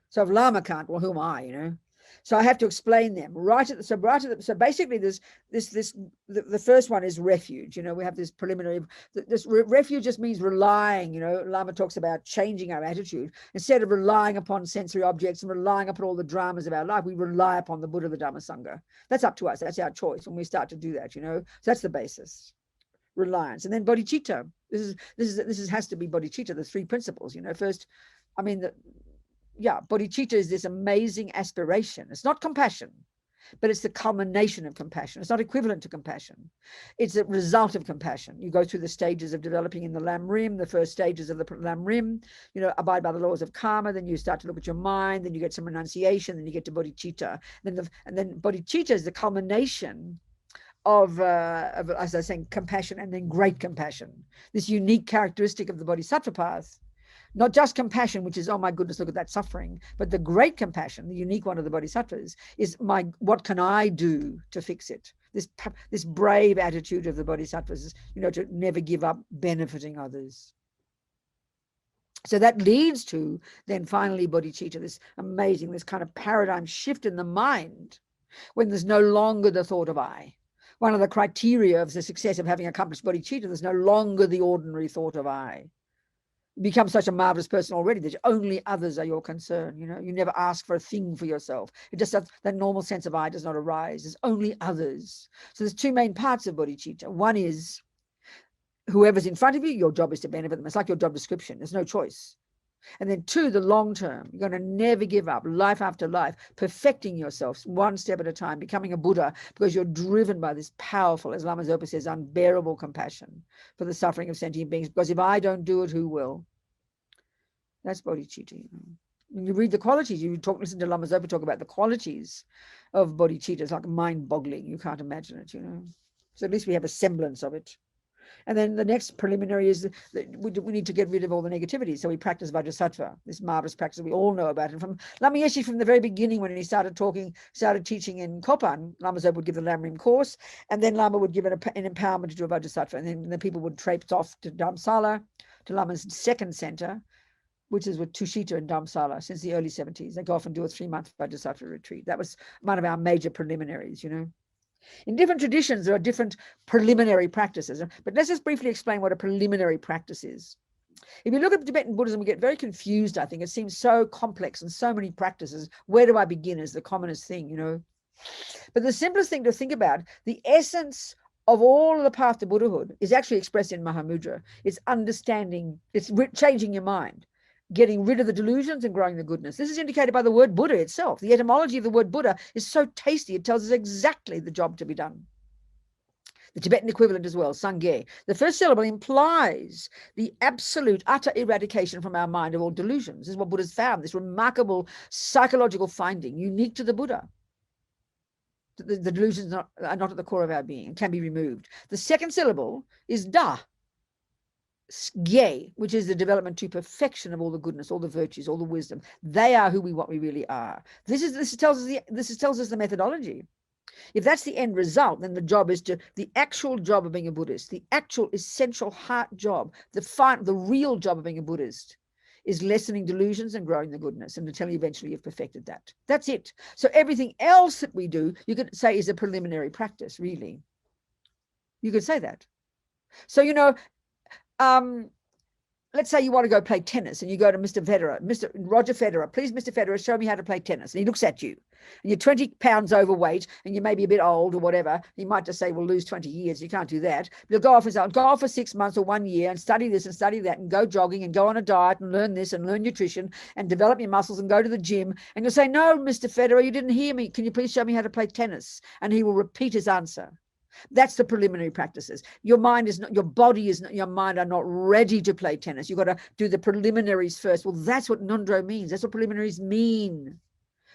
So if Lama can't, well, who am I, you know? So I have to explain them. So basically the first one is refuge. You know, we have this preliminary, refuge just means relying, you know. Lama talks about changing our attitude. Instead of relying upon sensory objects and relying upon all the dramas of our life, we rely upon the Buddha, the Dhamma, Sangha. That's up to us. That's our choice when we start to do that, you know. So that's the basis. Reliance. And then bodhicitta. This has to be bodhicitta, the 3 principles, you know. First, I mean, bodhicitta is this amazing aspiration. It's not compassion, but it's the culmination of compassion. It's not equivalent to compassion. It's a result of compassion. You go through the stages of developing in the Lamrim, the first stages of the Lamrim, you know, abide by the laws of karma, then you start to look at your mind, then you get some renunciation, then you get to bodhicitta. And then bodhicitta is the culmination of as I was saying, compassion, and then great compassion. This unique characteristic of the bodhisattva path. Not just compassion, which is, oh my goodness, look at that suffering, but the great compassion, the unique one of the bodhisattvas, is what can I do to fix it? This brave attitude of the bodhisattvas, you know, to never give up benefiting others. So that leads to then finally bodhicitta, this amazing, this kind of paradigm shift in the mind when there's no longer the thought of I. One of the criteria of the success of having accomplished bodhicitta, there's no longer the ordinary thought of I. You become such a marvelous person already that only others are your concern. You know, you never ask for a thing for yourself. It just that normal sense of I does not arise. There's only others. So there's 2 main parts of bodhicitta. One is whoever's in front of you, your job is to benefit them. It's like your job description. There's no choice. And then 2, the long term. You're going to never give up, life after life, perfecting yourself one step at a time, becoming a Buddha, because you're driven by this powerful, as Lamazova says, unbearable compassion for the suffering of sentient beings. Because if I don't do it, who will? That's bodhicitta. You know. When you read the qualities, listen to Lamazova talk about the qualities of bodhicitta. It's like mind-boggling. You can't imagine it, you know. So at least we have a semblance of it. And then the next preliminary is that we need to get rid of all the negativity. So we practice Vajrasattva, this marvelous practice we all know about. And from Lama Yeshe, from the very beginning, when he started teaching in Courtin, Lamazova would give the Lamrim course, and then Lama would give an empowerment to do a Vajrasattva. And then the people would traipse off to Dharamsala, to Lama's second center, which is with Tushita and Dharamsala since the early 70s. They go off and do a 3-month Vajrasattva retreat. That was one of our major preliminaries, you know. In different traditions, there are different preliminary practices. But let's just briefly explain what a preliminary practice is. If you look at Tibetan Buddhism, we get very confused, I think. It seems so complex and so many practices. Where do I begin is the commonest thing, you know. But the simplest thing to think about, the essence of all of the path to Buddhahood is actually expressed in Mahamudra. It's understanding, it's changing your mind, getting rid of the delusions and growing the goodness. This is indicated by the word Buddha itself. The etymology of the word Buddha is so tasty. It tells us exactly the job to be done. The Tibetan equivalent as well, sangye. The first syllable implies the absolute, utter eradication from our mind of all delusions. This is what Buddha's found, this remarkable psychological finding unique to the Buddha. The delusions are not at the core of our being, can be removed. The second syllable is da, sangye, which is the development to perfection of all the goodness, all the virtues, all the wisdom. They are what we really are. This tells us the methodology. If that's the end result, then the actual job of being a Buddhist, the actual essential heart job, the real job of being a Buddhist is lessening delusions and growing the goodness, and until eventually you've perfected that. That's it. So everything else that we do, you could say is a preliminary practice, really. You could say that. So, you know, let's say you want to go play tennis and you go to Mr. Federer, Mr. Roger Federer, please, Mr. Federer, show me how to play tennis. And he looks at you and you're 20 pounds overweight and you may be a bit old or whatever. He might just say, well, lose 20 years. You can't do that. You'll go off and say, go off for 6 months or 1 year and study this and study that and go jogging and go on a diet and learn this and learn nutrition and develop your muscles and go to the gym. And you'll say, no, Mr. Federer, you didn't hear me. Can you please show me how to play tennis? And he will repeat his answer. That's the preliminary practices. Your mind is not, your body is not, your mind are not ready to play tennis. You've got to do the preliminaries first. Well, that's what nondro means. That's what preliminaries mean.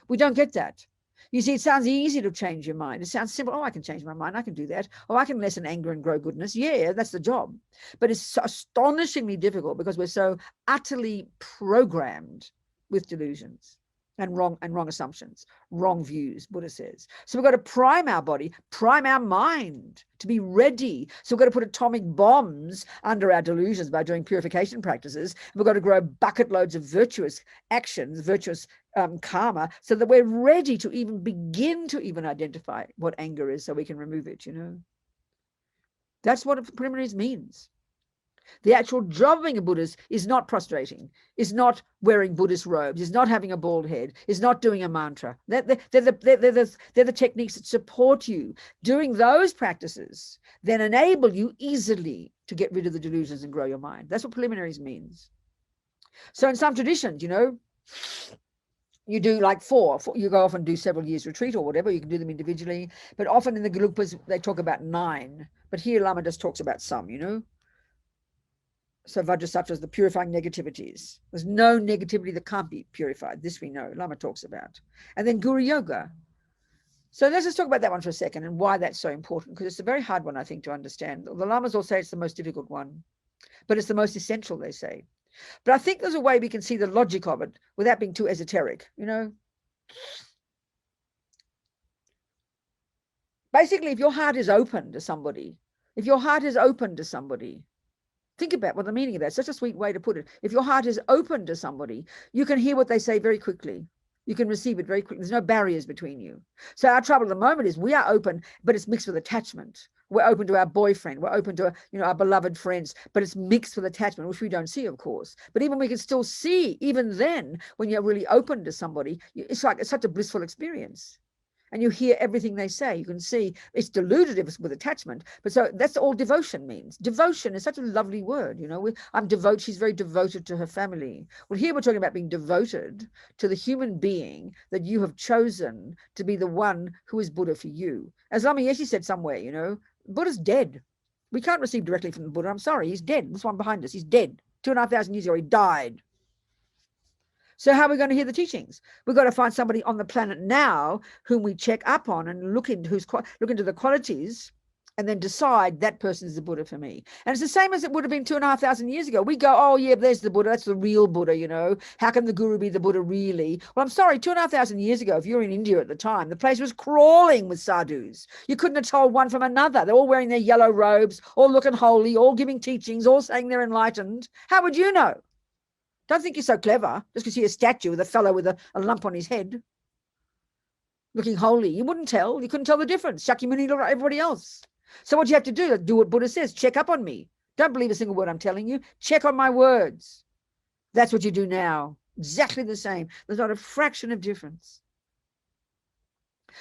We don't get that. You see, it sounds easy to change your mind. It sounds simple. Oh, I can change my mind. I can do that. Oh, I can lessen anger and grow goodness. Yeah, that's the job. But it's so astonishingly difficult because we're so utterly programmed with delusions. And wrong assumptions, wrong views, Buddha says. So we've got to prime our body, prime our mind to be ready. So we've got to put atomic bombs under our delusions by doing purification practices. We've got to grow bucket loads of virtuous actions, virtuous karma, so that we're ready to even begin to even identify what anger is so we can remove it, you know. That's what preliminaries means. The actual job of being a Buddhist is not prostrating, is not wearing Buddhist robes, is not having a bald head, is not doing a mantra. They're the techniques that support you. Doing those practices then enable you easily to get rid of the delusions and grow your mind. That's what preliminaries means. So in some traditions, you know, you do like four, you go off and do several years retreat or whatever. You can do them individually, but often in the Gelugpas, they talk about 9. But here Lama just talks about some, you know. So Vajrasattva is the purifying negativities. There's no negativity that can't be purified. This we know, Lama talks about. And then Guru Yoga. So let's just talk about that one for a second and why that's so important, because it's a very hard one, I think, to understand. The Lamas all say it's the most difficult one, but it's the most essential, they say. But I think there's a way we can see the logic of it without being too esoteric, you know. Basically, if your heart is open to somebody, think about what the meaning of that is. Such a sweet way to put it. If your heart is open to somebody, you can hear what they say very quickly. You can receive it very quickly. There's no barriers between you. So our trouble at the moment is we are open, but it's mixed with attachment. We're open to our boyfriend. We're open to, our beloved friends, but it's mixed with attachment, which we don't see, of course. But even we can still see, even then, when you're really open to somebody, it's such a blissful experience. And you hear everything they say. You can see it's diluted if it's with attachment. But so that's all devotion means. Devotion is such a lovely word, you know. She's very devoted to her family. Well, here we're talking about being devoted to the human being that you have chosen to be the one who is Buddha for you. As Lama Yeshe said somewhere, you know, Buddha's dead. We can't receive directly from the Buddha. I'm sorry, he's dead. This one behind us, he's dead. 2,500 years ago, he died. So how are we going to hear the teachings? We've got to find somebody on the planet now whom we check up on and look into the qualities, and then decide that person is the Buddha for me. And it's the same as it would have been 2,500 years ago. We go, oh yeah, there's the Buddha. That's the real Buddha, you know. How can the guru be the Buddha really? Well, I'm sorry, 2,500 years ago, if you were in India at the time, the place was crawling with sadhus. You couldn't have told one from another. They're all wearing their yellow robes, all looking holy, all giving teachings, all saying they're enlightened. How would you know? Don't think you're so clever just because you see a statue with a fellow with a lump on his head looking holy. You wouldn't tell. You couldn't tell the difference. Shakyamuni looked like everybody else. So what you have to do what Buddha says. Check up on me. Don't believe a single word I'm telling you. Check on my words. That's what you do now. Exactly the same. There's not a fraction of difference.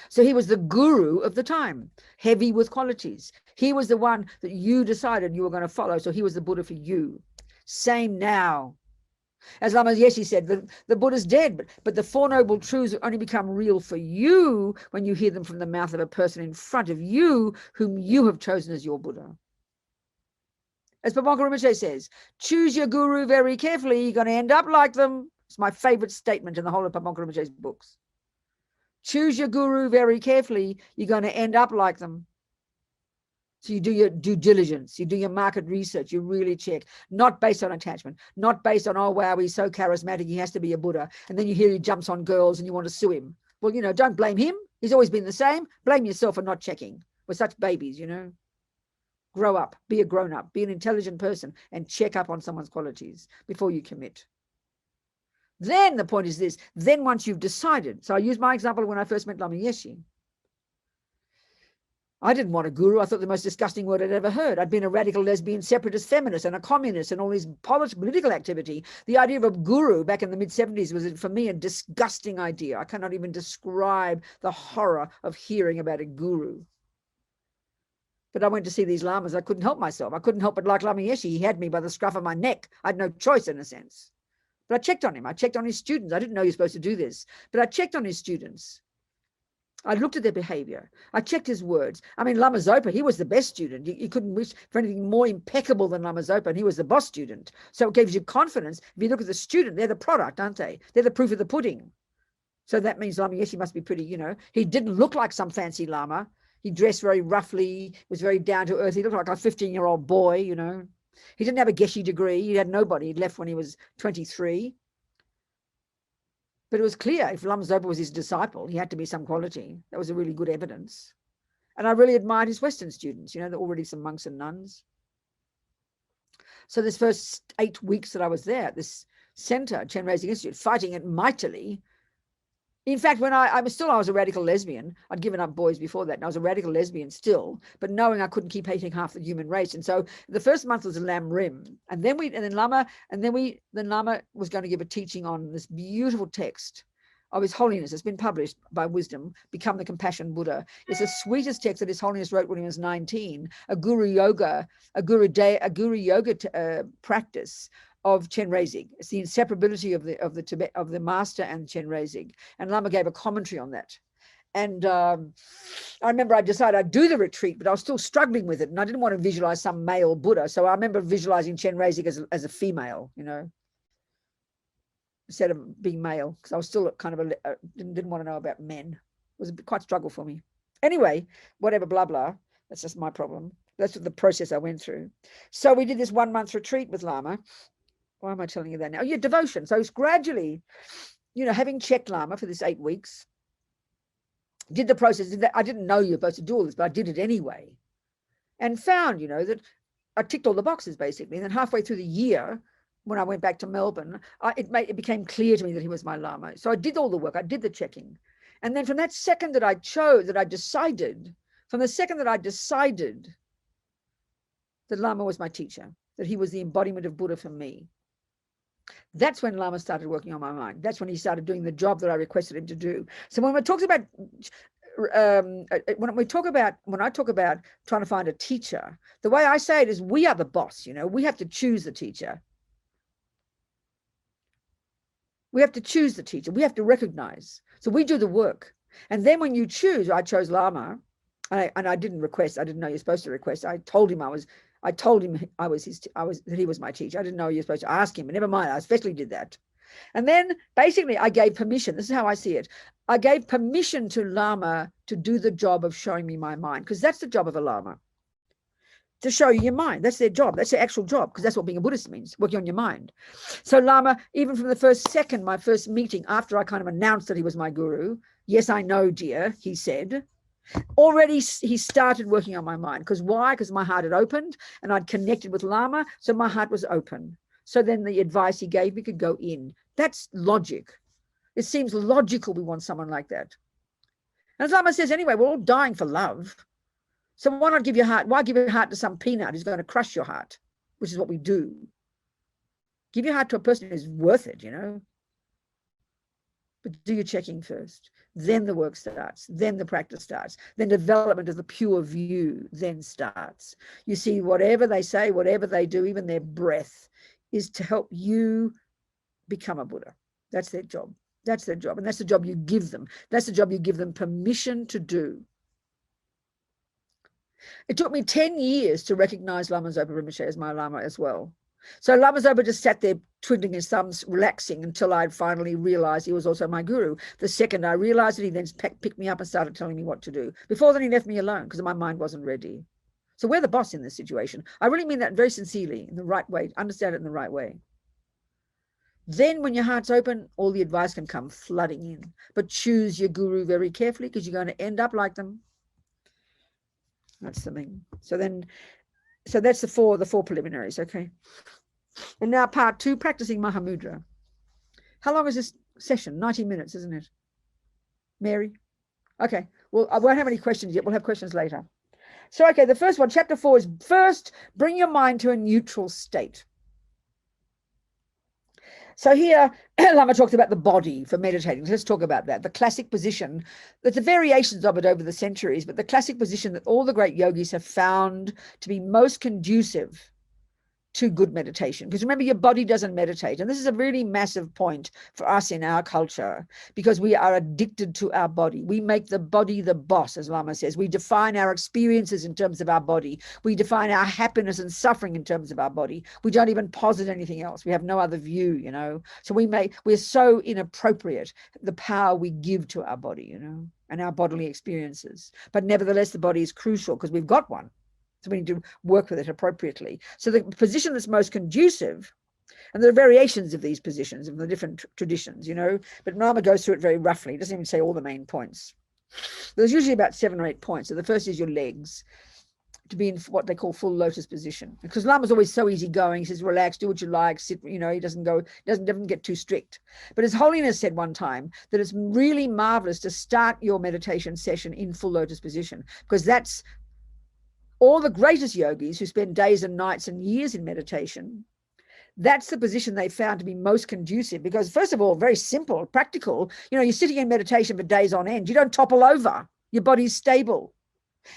So he was the guru of the time, heavy with qualities. He was the one that you decided you were going to follow. So he was the Buddha for you. Same now. As Lama Yeshe said, the Buddha's dead, but the Four Noble Truths only become real for you when you hear them from the mouth of a person in front of you whom you have chosen as your Buddha. As Pamonka Rinpoche says, choose your guru very carefully, you're going to end up like them. It's my favorite statement in the whole of Pamonka Rinpoche's books. Choose your guru very carefully, you're going to end up like them. So you do your due diligence, you do your market research, you really check, not based on attachment, not based on, oh, wow, he's so charismatic, he has to be a Buddha. And then you hear he jumps on girls and you want to sue him. Well, you know, don't blame him. He's always been the same. Blame yourself for not checking. We're such babies, you know. Grow up, be a grown-up, be an intelligent person and check up on someone's qualities before you commit. Then the point is this, then once you've decided, so I use my example when I first met Lama Yeshe. I didn't want a guru. I thought the most disgusting word I'd ever heard. I'd been a radical lesbian separatist feminist and a communist and all this political activity. The idea of a guru back in the mid-70s was, for me, a disgusting idea. I cannot even describe the horror of hearing about a guru. But I went to see these lamas. I couldn't help myself. I couldn't help but like Lama Yeshe. He had me by the scruff of my neck. I had no choice in a sense. But I checked on him. I checked on his students. I didn't know you're supposed to do this. But I checked on his students. I looked at their behavior. I checked his words. I mean, Lamazova, he was the best student. You couldn't wish for anything more impeccable than Lamazova, and he was the boss student. So it gives you confidence. If you look at the student, they're the product, aren't they? They're the proof of the pudding. So that means Lama Yeshe must be pretty, you know. He didn't look like some fancy Lama. He dressed very roughly, was very down to earth. He looked like a 15-year-old boy, you know. He didn't have a Geshe degree. He had nobody. He left when he was 23. But it was clear if Lamazova was his disciple, he had to be some quality. That was a really good evidence. And I really admired his Western students. You know, they're already some monks and nuns. So this first 8 weeks that I was there at this center, Chenrezig Institute, fighting it mightily. In fact, when I was a radical lesbian. I'd given up boys before that, and I was a radical lesbian still, but knowing I couldn't keep hating half the human race. And so the first month was a Lam Rim, and then Lama was going to give a teaching on this beautiful text of His Holiness. It's been published by Wisdom, Become the Compassion Buddha. It's the sweetest text that His Holiness wrote when he was 19. A guru yoga practice of Chenrezig. It's the inseparability of the master and Chenrezig. And Lama gave a commentary on that. And I remember I decided I'd do the retreat, but I was still struggling with it. And I didn't want to visualize some male Buddha. So I remember visualizing Chenrezig as a female, you know, instead of being male, because I was still kind of didn't want to know about men. It was quite a struggle for me. Anyway, whatever, blah, blah. That's just my problem. That's the process I went through. So we did this 1 month retreat with Lama. Why am I telling you that now? Oh, yeah, devotion. So it's gradually, you know, having checked Lama for this 8 weeks, did the process. I didn't know you were supposed to do all this, but I did it anyway. And found, you know, that I ticked all the boxes basically. And then halfway through the year, when I went back to Melbourne, it became clear to me that he was my Lama. So I did all the work. I did the checking. And then from that second that I decided that Lama was my teacher, that he was the embodiment of Buddha for me, that's when Lama started working on my mind. That's when he started doing the job that I requested him to do. So when I talk about trying to find a teacher, the way I say it is we are the boss, you know, we have to choose the teacher. We have to choose the teacher. We have to recognize. So we do the work. And then when you choose, I chose Lama, and I didn't request. I didn't know you're supposed to request. I told him that he was my teacher. I didn't know you're supposed to ask him, but never mind. I especially did that. And then basically I gave permission. This is how I see it. I gave permission to Lama to do the job of showing me my mind, because that's the job of a Lama. To show you your mind. That's their job. That's their actual job, because that's what being a Buddhist means, working on your mind. So Lama, even from the first second, my first meeting, after I kind of announced that he was my guru, yes, I know, dear, he said, already he started working on my mind. Because why? Because my heart had opened and I'd connected with Lama, so my heart was open. So then the advice he gave me could go in. That's logic. It seems logical we want someone like that. And as Lama says, anyway, we're all dying for love. So why not give your heart? Why give your heart to some peanut who's going to crush your heart, which is what we do? Give your heart to a person who's worth it, you know. But do your checking first. Then the work starts. Then the practice starts. Then development of the pure view then starts. You see, whatever they say, whatever they do, even their breath, is to help you become a Buddha. That's their job. That's their job. And that's the job you give them. That's the job you give them permission to do. It took me 10 years to recognize Lamazova Rinpoche as my Lama as well. So Lamazova just sat there twiddling his thumbs, relaxing, until I'd finally realized he was also my guru. The second I realized it, he then picked me up and started telling me what to do. Before then, he left me alone because my mind wasn't ready. So we're the boss in this situation. I really mean that very sincerely, in the right way. Understand it in the right way. Then when your heart's open, all the advice can come flooding in. But choose your guru very carefully, because you're going to end up like them. That's the thing. So that's the four preliminaries, okay? And now part 2, practicing Mahamudra. How long is this session? 90 minutes, isn't it? Mary? Okay, well, I won't have any questions yet. We'll have questions later. So, okay, the first one, chapter 4, is first, bring your mind to a neutral state. So here, Lama talks about the body for meditating. Let's talk about that. The classic position, there's the variations of it over the centuries, but the classic position that all the great yogis have found to be most conducive to good meditation. Because remember, your body doesn't meditate. And this is a really massive point for us in our culture, because we are addicted to our body. We make the body the boss, as Lama says. We define our experiences in terms of our body. We define our happiness and suffering in terms of our body. We don't even posit anything else. We have no other view, you know. So we're so inappropriate, the power we give to our body, you know, and our bodily experiences. But nevertheless, the body is crucial because we've got one. So we need to work with it appropriately. So the position that's most conducive, and there are variations of these positions of the different traditions, you know, but Lama goes through it very roughly. He doesn't even say all the main points. There's usually about 7 or 8 points. So the first is your legs, to be in what they call full lotus position. Because Lama's always so easygoing. He says, relax, do what you like, sit, you know, he doesn't get too strict. But His Holiness said one time that it's really marvelous to start your meditation session in full lotus position, because that's all the greatest yogis who spend days and nights and years in meditation. That's the position they found to be most conducive, because first of all, very simple, practical. You know, you're sitting in meditation for days on end. You don't topple over. Your body's stable.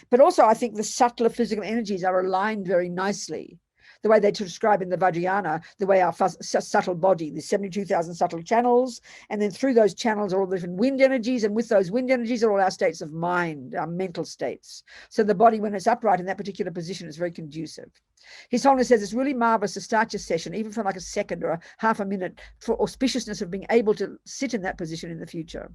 But also, I think the subtler physical energies are aligned very nicely. The way they describe in the Vajrayana, the way our subtle body, the 72,000 subtle channels, and then through those channels are all the different wind energies, and with those wind energies are all our states of mind, our mental states. So the body, when it's upright in that particular position, is very conducive. His Holiness says it's really marvelous to start your session, even for like a second or a half a minute, for auspiciousness of being able to sit in that position in the future.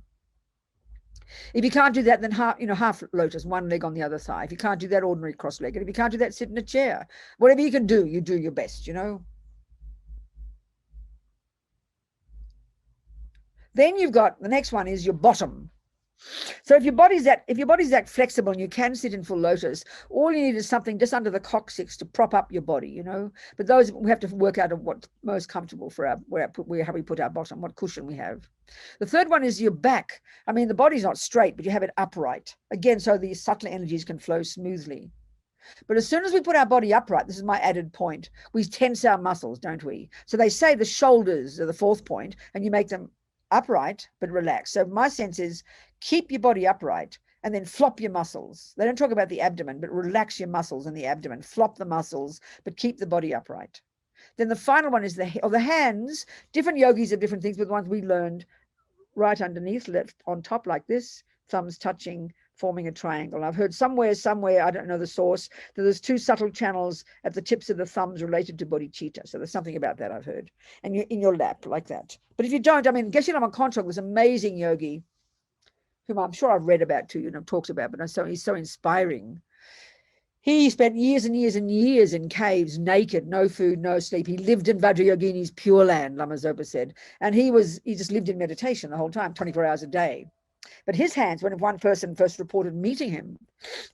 If you can't do that, then half lotus, one leg on the other side. If you can't do that, ordinary cross-legged. If you can't do that, sit in a chair. Whatever you can do, you do your best, you know. Then you've got, the next one is your bottom. So if your body's that flexible and you can sit in full lotus, all you need is something just under the coccyx to prop up your body, you know. But those, we have to work out what's most comfortable for how we put our bottom, what cushion we have. The third one is your back. I mean, the body's not straight, but you have it upright. Again, so the subtle energies can flow smoothly. But as soon as we put our body upright, this is my added point, we tense our muscles, don't we? So they say the shoulders are the fourth point, and you make them upright but relaxed. So my sense is keep your body upright and then flop your muscles. They don't talk about the abdomen, but relax your muscles in the abdomen, flop the muscles, but keep the body upright. Then the final one is the hands. Different yogis have different things, but the ones we learned, right underneath, left on top like this, thumbs touching forming a triangle. I've heard somewhere, I don't know the source, that there's 2 subtle channels at the tips of the thumbs related to bodhicitta. So there's something about that I've heard. And you're in your lap like that. But if you don't, I mean, Geshe Lama Kontrok was an amazing yogi, whom I'm sure I've read about too, talks about, but he's so inspiring. He spent years and years and years in caves, naked, no food, no sleep. He lived in Vajrayogini's pure land, Lamazova said. And he just lived in meditation the whole time, 24 hours a day. But his hands, when one person first reported meeting him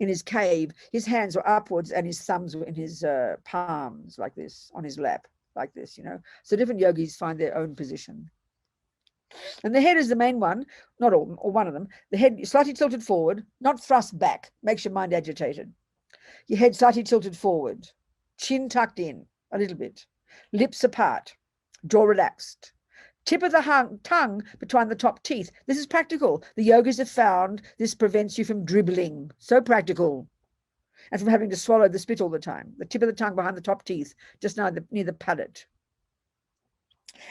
in his cave, his hands were upwards and his thumbs were in his palms, like this, on his lap, like this, So different yogis find their own position. And the head is the main one, not all, or one of them. The head slightly tilted forward, not thrust back, makes your mind agitated. Your head slightly tilted forward, chin tucked in a little bit, lips apart, jaw relaxed. Tip of the tongue between the top teeth. This is practical. The yogis have found this prevents you from dribbling. So practical. And from having to swallow the spit all the time. The tip of the tongue behind the top teeth, just near the palate.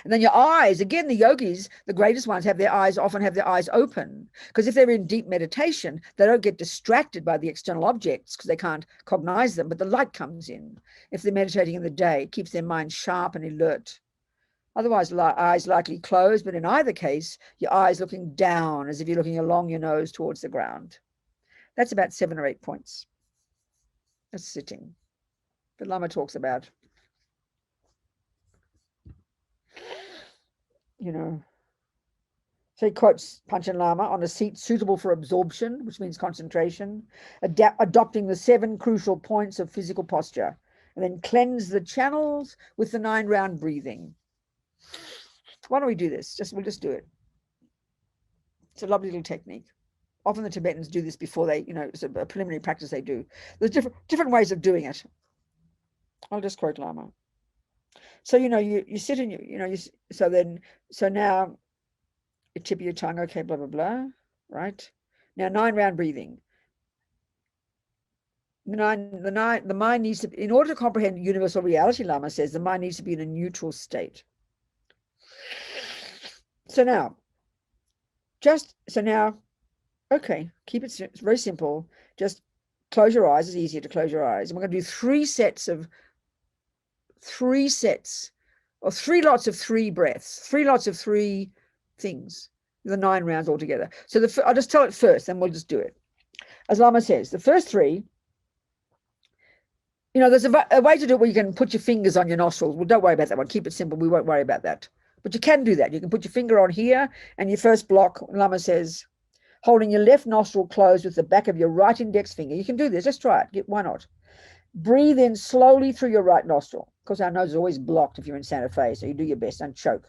And then your eyes, again, the yogis, the greatest ones, often have their eyes open. Because if they're in deep meditation, they don't get distracted by the external objects because they can't cognize them, but the light comes in. If they're meditating in the day, it keeps their mind sharp and alert. Otherwise, eyes likely closed, but in either case, your eyes looking down as if you're looking along your nose towards the ground. That's about 7 or 8 points. That's sitting. But Lama talks about, so he quotes Panchen Lama, on a seat suitable for absorption, which means concentration, adopting the 7 crucial points of physical posture, and then cleanse the channels with the 9-round breathing. Why don't we do this? We'll just do it. It's a lovely little technique. Often the Tibetans do this before they, it's a preliminary practice they do. There's different ways of doing it. I'll just quote Lama. So, you sit in so now you tip of your tongue, okay, blah, blah, blah, right? Now 9-round breathing. The mind needs to, in order to comprehend universal reality, Lama says, the mind needs to be in a neutral state. So now, okay, keep it very simple. Just close your eyes. It's easier to close your eyes. And we're going to do 3 lots of 3 breaths, 3 lots of 3 things, the 9 rounds altogether. So I'll just tell it first, then we'll just do it. As Lama says, the first 3, there's a way to do it where you can put your fingers on your nostrils. Well, don't worry about that one. Keep it simple. We won't worry about that. But you can do that. You can put your finger on here, and your first block, Lama says, holding your left nostril closed with the back of your right index finger. You can do this. Let's try it. Why not? Breathe in slowly through your right nostril. Of course, our nose is always blocked if you're in Santa Fe, so you do your best and choke.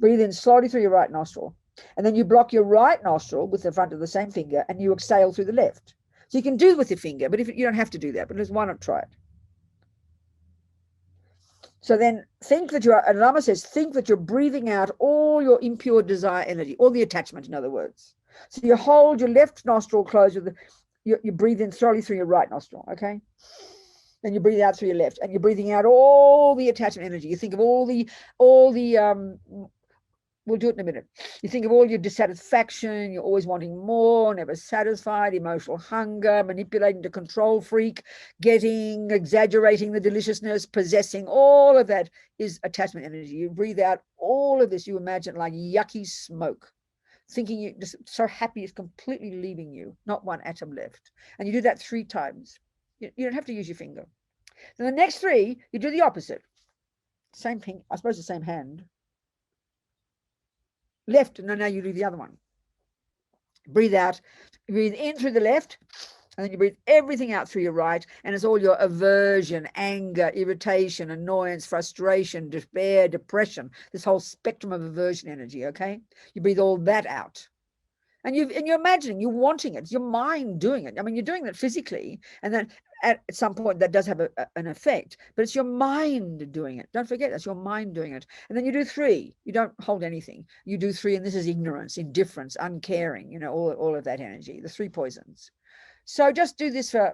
Breathe in slowly through your right nostril. And then you block your right nostril with the front of the same finger, and you exhale through the left. So you can do it with your finger, but you don't have to do that. But why not try it? So then and Lama says, think that you're breathing out all your impure desire energy, all the attachment, in other words. So you hold your left nostril closed with you breathe in slowly through your right nostril, okay? Then you breathe out through your left, and you're breathing out all the attachment energy. You think of all the we'll do it in a minute. You think of all your dissatisfaction, you're always wanting more, never satisfied, emotional hunger, manipulating to control freak, exaggerating the deliciousness, possessing, all of that is attachment energy. You breathe out all of this, you imagine like yucky smoke, thinking you're just so happy it's completely leaving you, not one atom left. And you do that 3 times. You don't have to use your finger. Then the next 3, you do the opposite. Same thing, I suppose the same hand. Left, and now you do the other one. Breathe out, breathe in through the left, and then you breathe everything out through your right, and it's all your aversion, anger, irritation, annoyance, frustration, despair, depression, this whole spectrum of aversion energy, okay? You breathe all that out. And you're imagining, you're wanting it, it's your mind doing it. I mean, you're doing that physically, and then at some point that does have an effect, but it's your mind doing it. Don't forget, that's your mind doing it. And then you do 3. You don't hold anything. You do 3, and this is ignorance, indifference, uncaring, all of that energy, the 3 poisons. So just do this so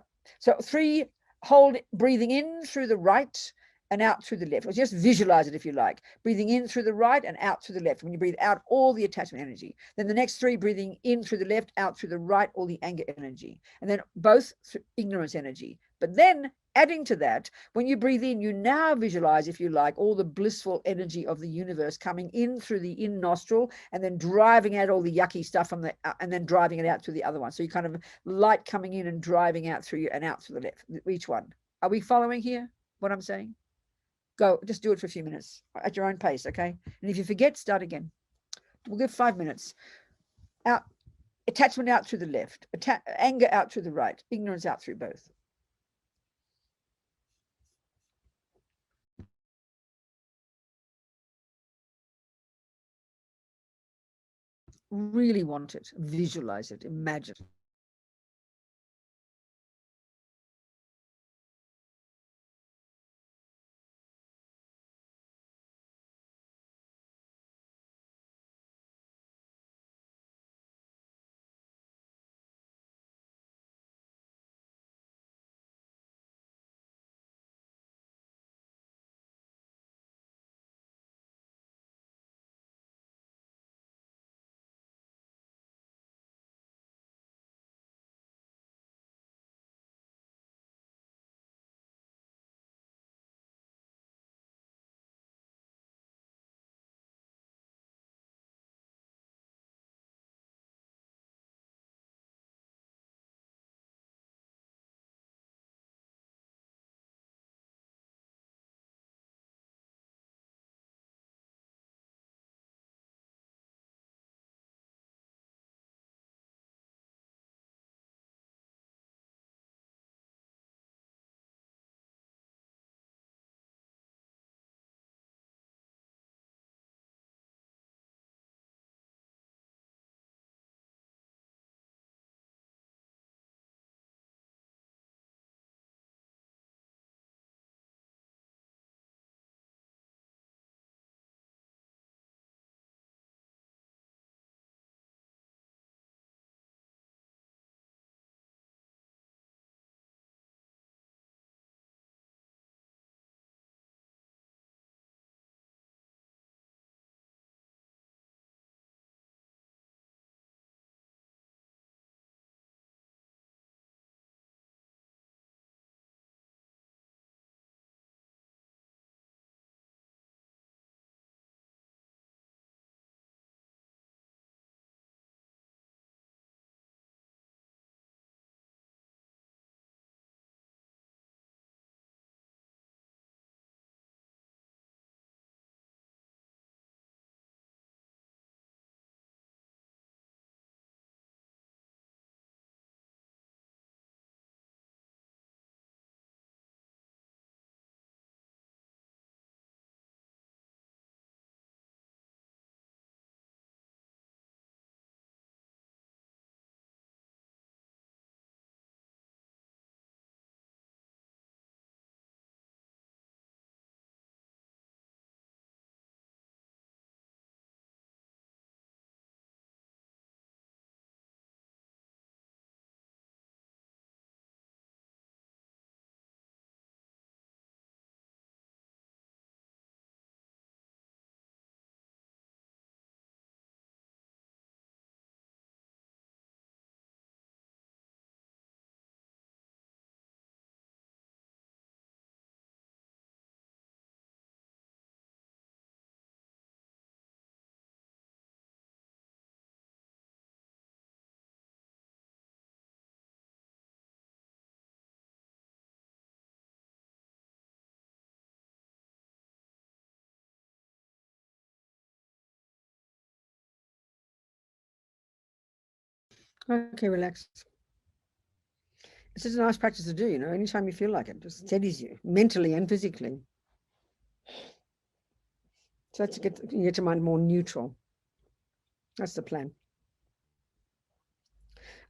3, hold breathing in through the right, and out through the left. Or just visualize it if you like. Breathing in through the right and out through the left. When you breathe out all the attachment energy. Then the next three, breathing in through the left, out through the right, all the anger energy. And then both ignorance energy. But then adding to that, when you breathe in, you now visualize, if you like, all the blissful energy of the universe coming in through the in nostril and then driving out all the yucky stuff from the, and then driving it out through the other one. So you kind of light coming in and driving out through you and out through the left, each one. Are we following here what I'm saying? Go, just do it for a few minutes at your own pace, okay? And if you forget, start again. We'll give 5 minutes. Out, attachment out through the left, anger out through the right, ignorance out through both. Really want it, visualize it, imagine it. Okay, relax. It's just a nice practice to do, you know, anytime you feel like it, just steadies you mentally and physically. So that's to get your mind more neutral. That's the plan.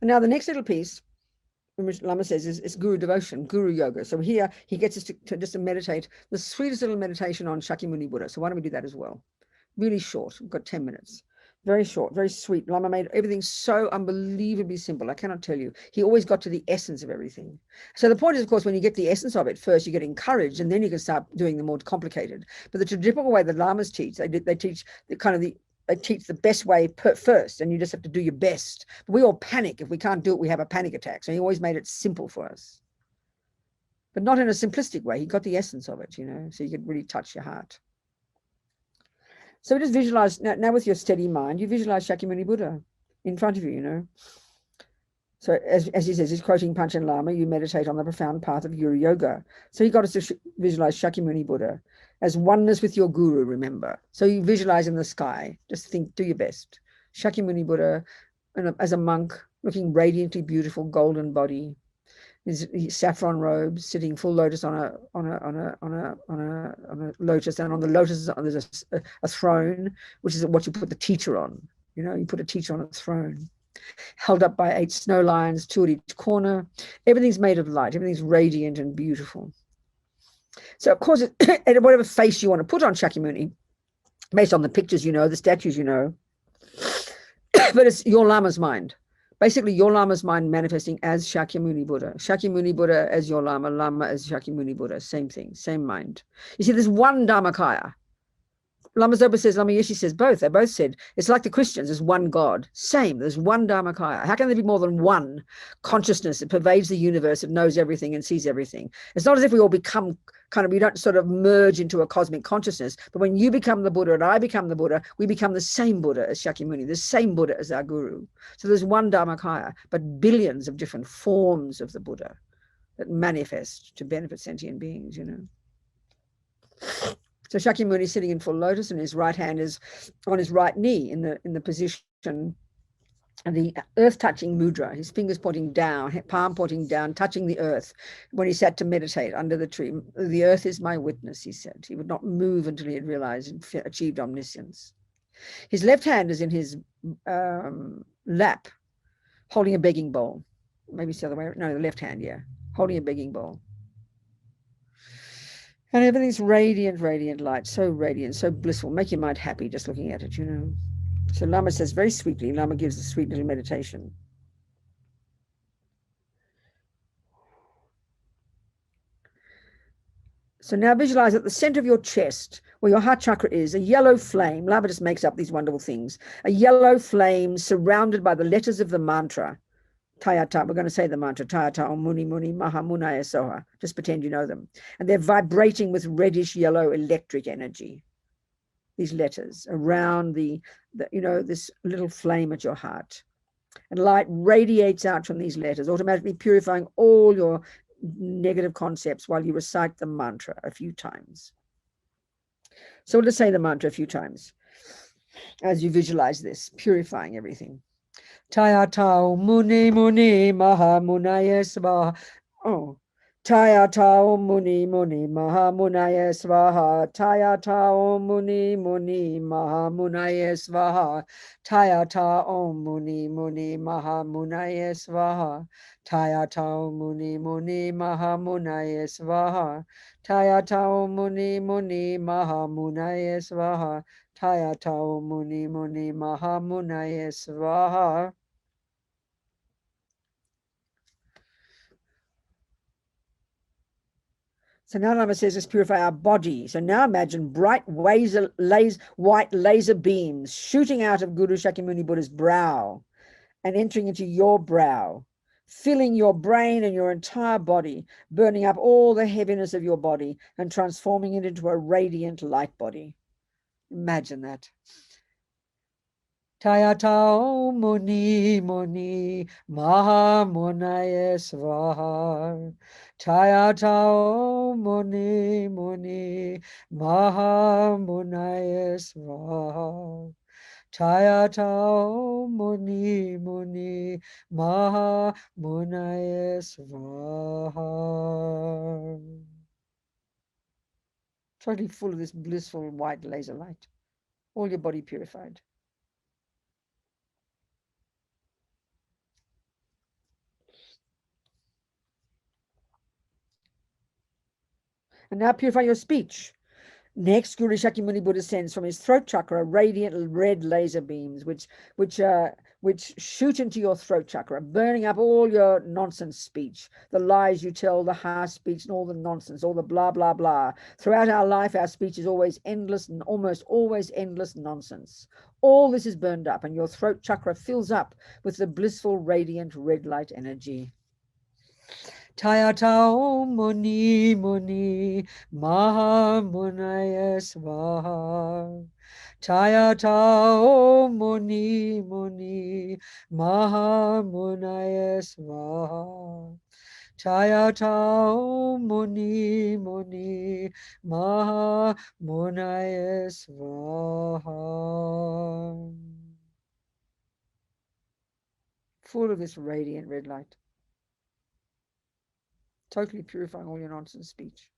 And now the next little piece, which Lama says, is guru devotion, guru yoga. So here he gets us to just to meditate, the sweetest little meditation on Shakyamuni Buddha. So why don't we do that as well? Really short, we've got 10 minutes. Very short, very sweet. Lama made everything so unbelievably simple. I cannot tell you. He always got to the essence of everything. So the point is, of course, when you get the essence of it, first you get encouraged, and then you can start doing the more complicated. But the traditional way the Lamas teach, they teach they teach the best way first, and you just have to do your best. But we all panic. If we can't do it, we have a panic attack. So he always made it simple for us, but not in a simplistic way. He got the essence of it, so you could really touch your heart. So just visualize, now with your steady mind, you visualize Shakyamuni Buddha in front of you, So as he says, he's quoting Panchen Lama, you meditate on the profound path of Guru Yoga. So he got us to visualize Shakyamuni Buddha as oneness with your Guru, remember. So you visualize in the sky, just think, do your best. Shakyamuni Buddha as a monk, looking radiantly beautiful, golden body, his saffron robes, sitting full lotus on a lotus, and on the lotus there's a throne, which is what you put the teacher on. You put a teacher on a throne, held up by 8 snow lions, 2 at each corner. Everything's made of light. Everything's radiant and beautiful. So of course, whatever face you want to put on Shakyamuni, based on the pictures, the statues, but it's your Lama's mind. Basically, your Lama's mind manifesting as Shakyamuni Buddha. Shakyamuni Buddha as your Lama, Lama as Shakyamuni Buddha. Same thing, same mind. You see, there's one Dharmakaya. Lamazova says, Lama Yeshe says both. They both said, it's like the Christians, there's one God. Same, there's one Dharmakaya. How can there be more than one consciousness that pervades the universe, that knows everything and sees everything? It's not as if we all become we don't sort of merge into a cosmic consciousness, but when you become the Buddha and I become the Buddha, we become the same Buddha as Shakyamuni, the same Buddha as our Guru. So there's one Dharmakaya, but billions of different forms of the Buddha that manifest to benefit sentient beings, So Shakyamuni is sitting in full lotus, and his right hand is on his right knee in the position, and the earth touching mudra, his fingers pointing down, palm pointing down, touching the earth. When he sat to meditate under the tree, the earth is my witness, he said. He would not move until he had realized and achieved omniscience. His left hand is in his lap, holding a begging bowl. Maybe it's the other way. No, the left hand, yeah, holding a begging bowl. And everything's radiant, radiant light, so radiant, so blissful. Make your mind happy just looking at it, So Lama says very sweetly, Lama gives a sweet little meditation. So now visualize at the center of your chest, where your heart chakra is, a yellow flame. Lama just makes up these wonderful things. A yellow flame surrounded by the letters of the mantra. Tayata, we're going to say the mantra, Tayata Om Muni Muni Mahamudras Teachings. Just pretend you know them. And they're vibrating with reddish yellow electric energy. These letters around this little flame at your heart. And light radiates out from these letters, automatically purifying all your negative concepts while you recite the mantra a few times. So we'll just say the mantra a few times as you visualize this, purifying everything. Tayata Muni Muni Mahamudras Svaha. Oh. Tayata Muni Muni Mahamudras Svaha. Tayata Muni Muni Mahamudras Svaha. Tayata Muni Muni Mahamudras Svaha. Tayata Muni Muni Mahamudras Svaha. Tayata Muni Muni Mahamudras Svaha. Tayata Muni Muni Mahamudras Svaha. So now Lama says, let's purify our body. So now imagine bright white laser beams shooting out of Guru Shakyamuni Buddha's brow and entering into your brow, filling your brain and your entire body, burning up all the heaviness of your body and transforming it into a radiant light body. Imagine that. Tayata Muni Muni Mahamudras Svaha. Tayata Muni Muni Mahamudras Svaha. Tayata Muni Muni Mahamudras Svaha. Totally full of this blissful white laser light. All your body purified. And now purify your speech. Next, Guru Shakyamuni Buddha sends from his throat chakra radiant red laser beams, which shoot into your throat chakra, burning up all your nonsense speech, the lies you tell, the harsh speech, and all the nonsense, all the blah, blah, blah. Throughout our life, our speech is always endless and almost always endless nonsense. All this is burned up, and your throat chakra fills up with the blissful, radiant red light energy. Tayatao Muni Muni Mahamudras Svaha. Tayatao Muni Muni Mahamudras Svaha. Tayatao Muni Muni Mahamudras Svaha. Full of this radiant red light. Totally purifying all your nonsense speech.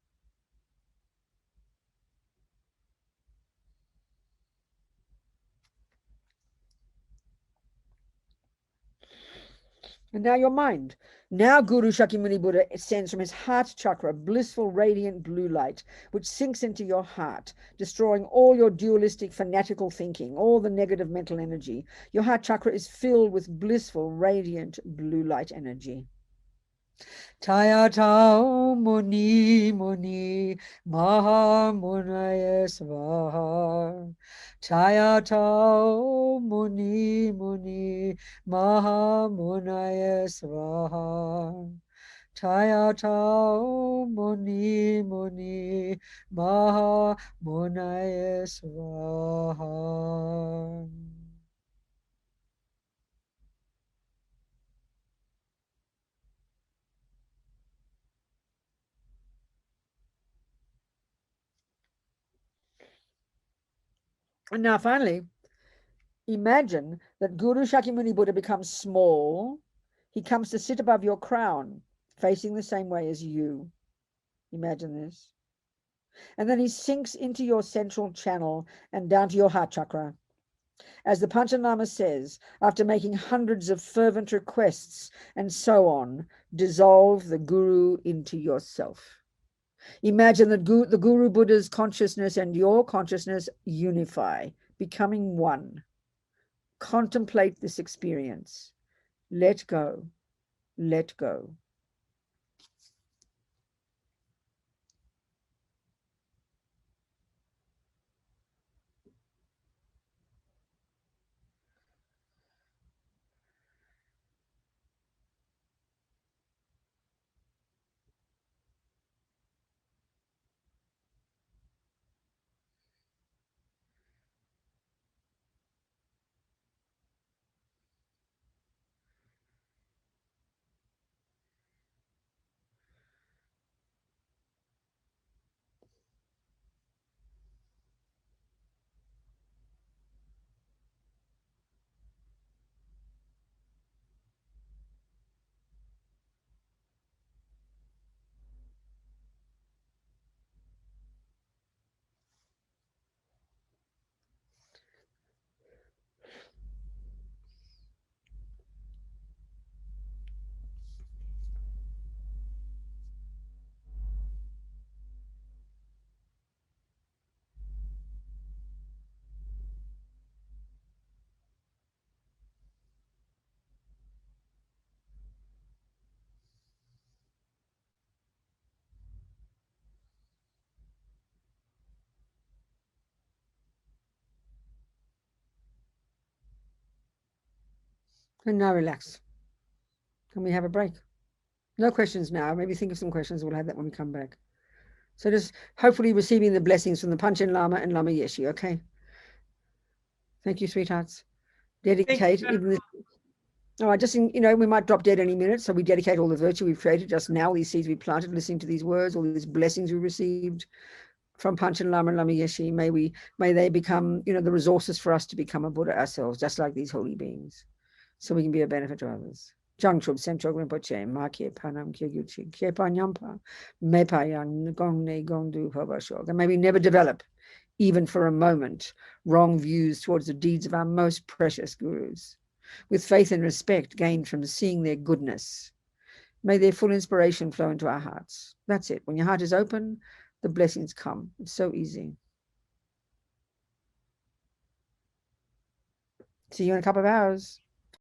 And now your mind. Now Guru Shakyamuni Buddha sends from his heart chakra blissful radiant blue light, which sinks into your heart, destroying all your dualistic fanatical thinking, all the negative mental energy. Your heart chakra is filled with blissful radiant blue light energy. Tayatao Muni Muni Mahamudras Svaha. Tayatao Muni Muni Mahamudras Svaha. Tayatao Muni Muni Mahamudras Svaha. And now finally, imagine that Guru Shakyamuni Buddha becomes small. He comes to sit above your crown, facing the same way as you. Imagine this. And then he sinks into your central channel and down to your heart chakra. As the Panchen Lama says, after making hundreds of fervent requests and so on, dissolve the Guru into yourself. Imagine that the Guru Buddha's consciousness and your consciousness unify, becoming one. Contemplate this experience. Let go. Let go. And now relax. Can we have a break? No questions now. Maybe think of some questions. We'll have that when we come back. So just hopefully receiving the blessings from the Panchen Lama and Lama Yeshe, okay? Thank you, sweethearts. Dedicate. Even this, all right, just, we might drop dead any minute, so we dedicate all the virtue we've created just now, these seeds we planted, listening to these words, all these blessings we received from Panchen Lama and Lama Yeshe. May they become, the resources for us to become a Buddha ourselves, just like these holy beings, so we can be a benefit to others. Jangchub Semchog Rinpoche, Ma Kye Panam Kye Gyuchi, Kye Panyampa, Me Payan, Gong Ne Gong Du Pabashog. And may we never develop, even for a moment, wrong views towards the deeds of our most precious gurus. With faith and respect gained from seeing their goodness, may their full inspiration flow into our hearts. That's it. When your heart is open, the blessings come. It's so easy. See you in a couple of hours.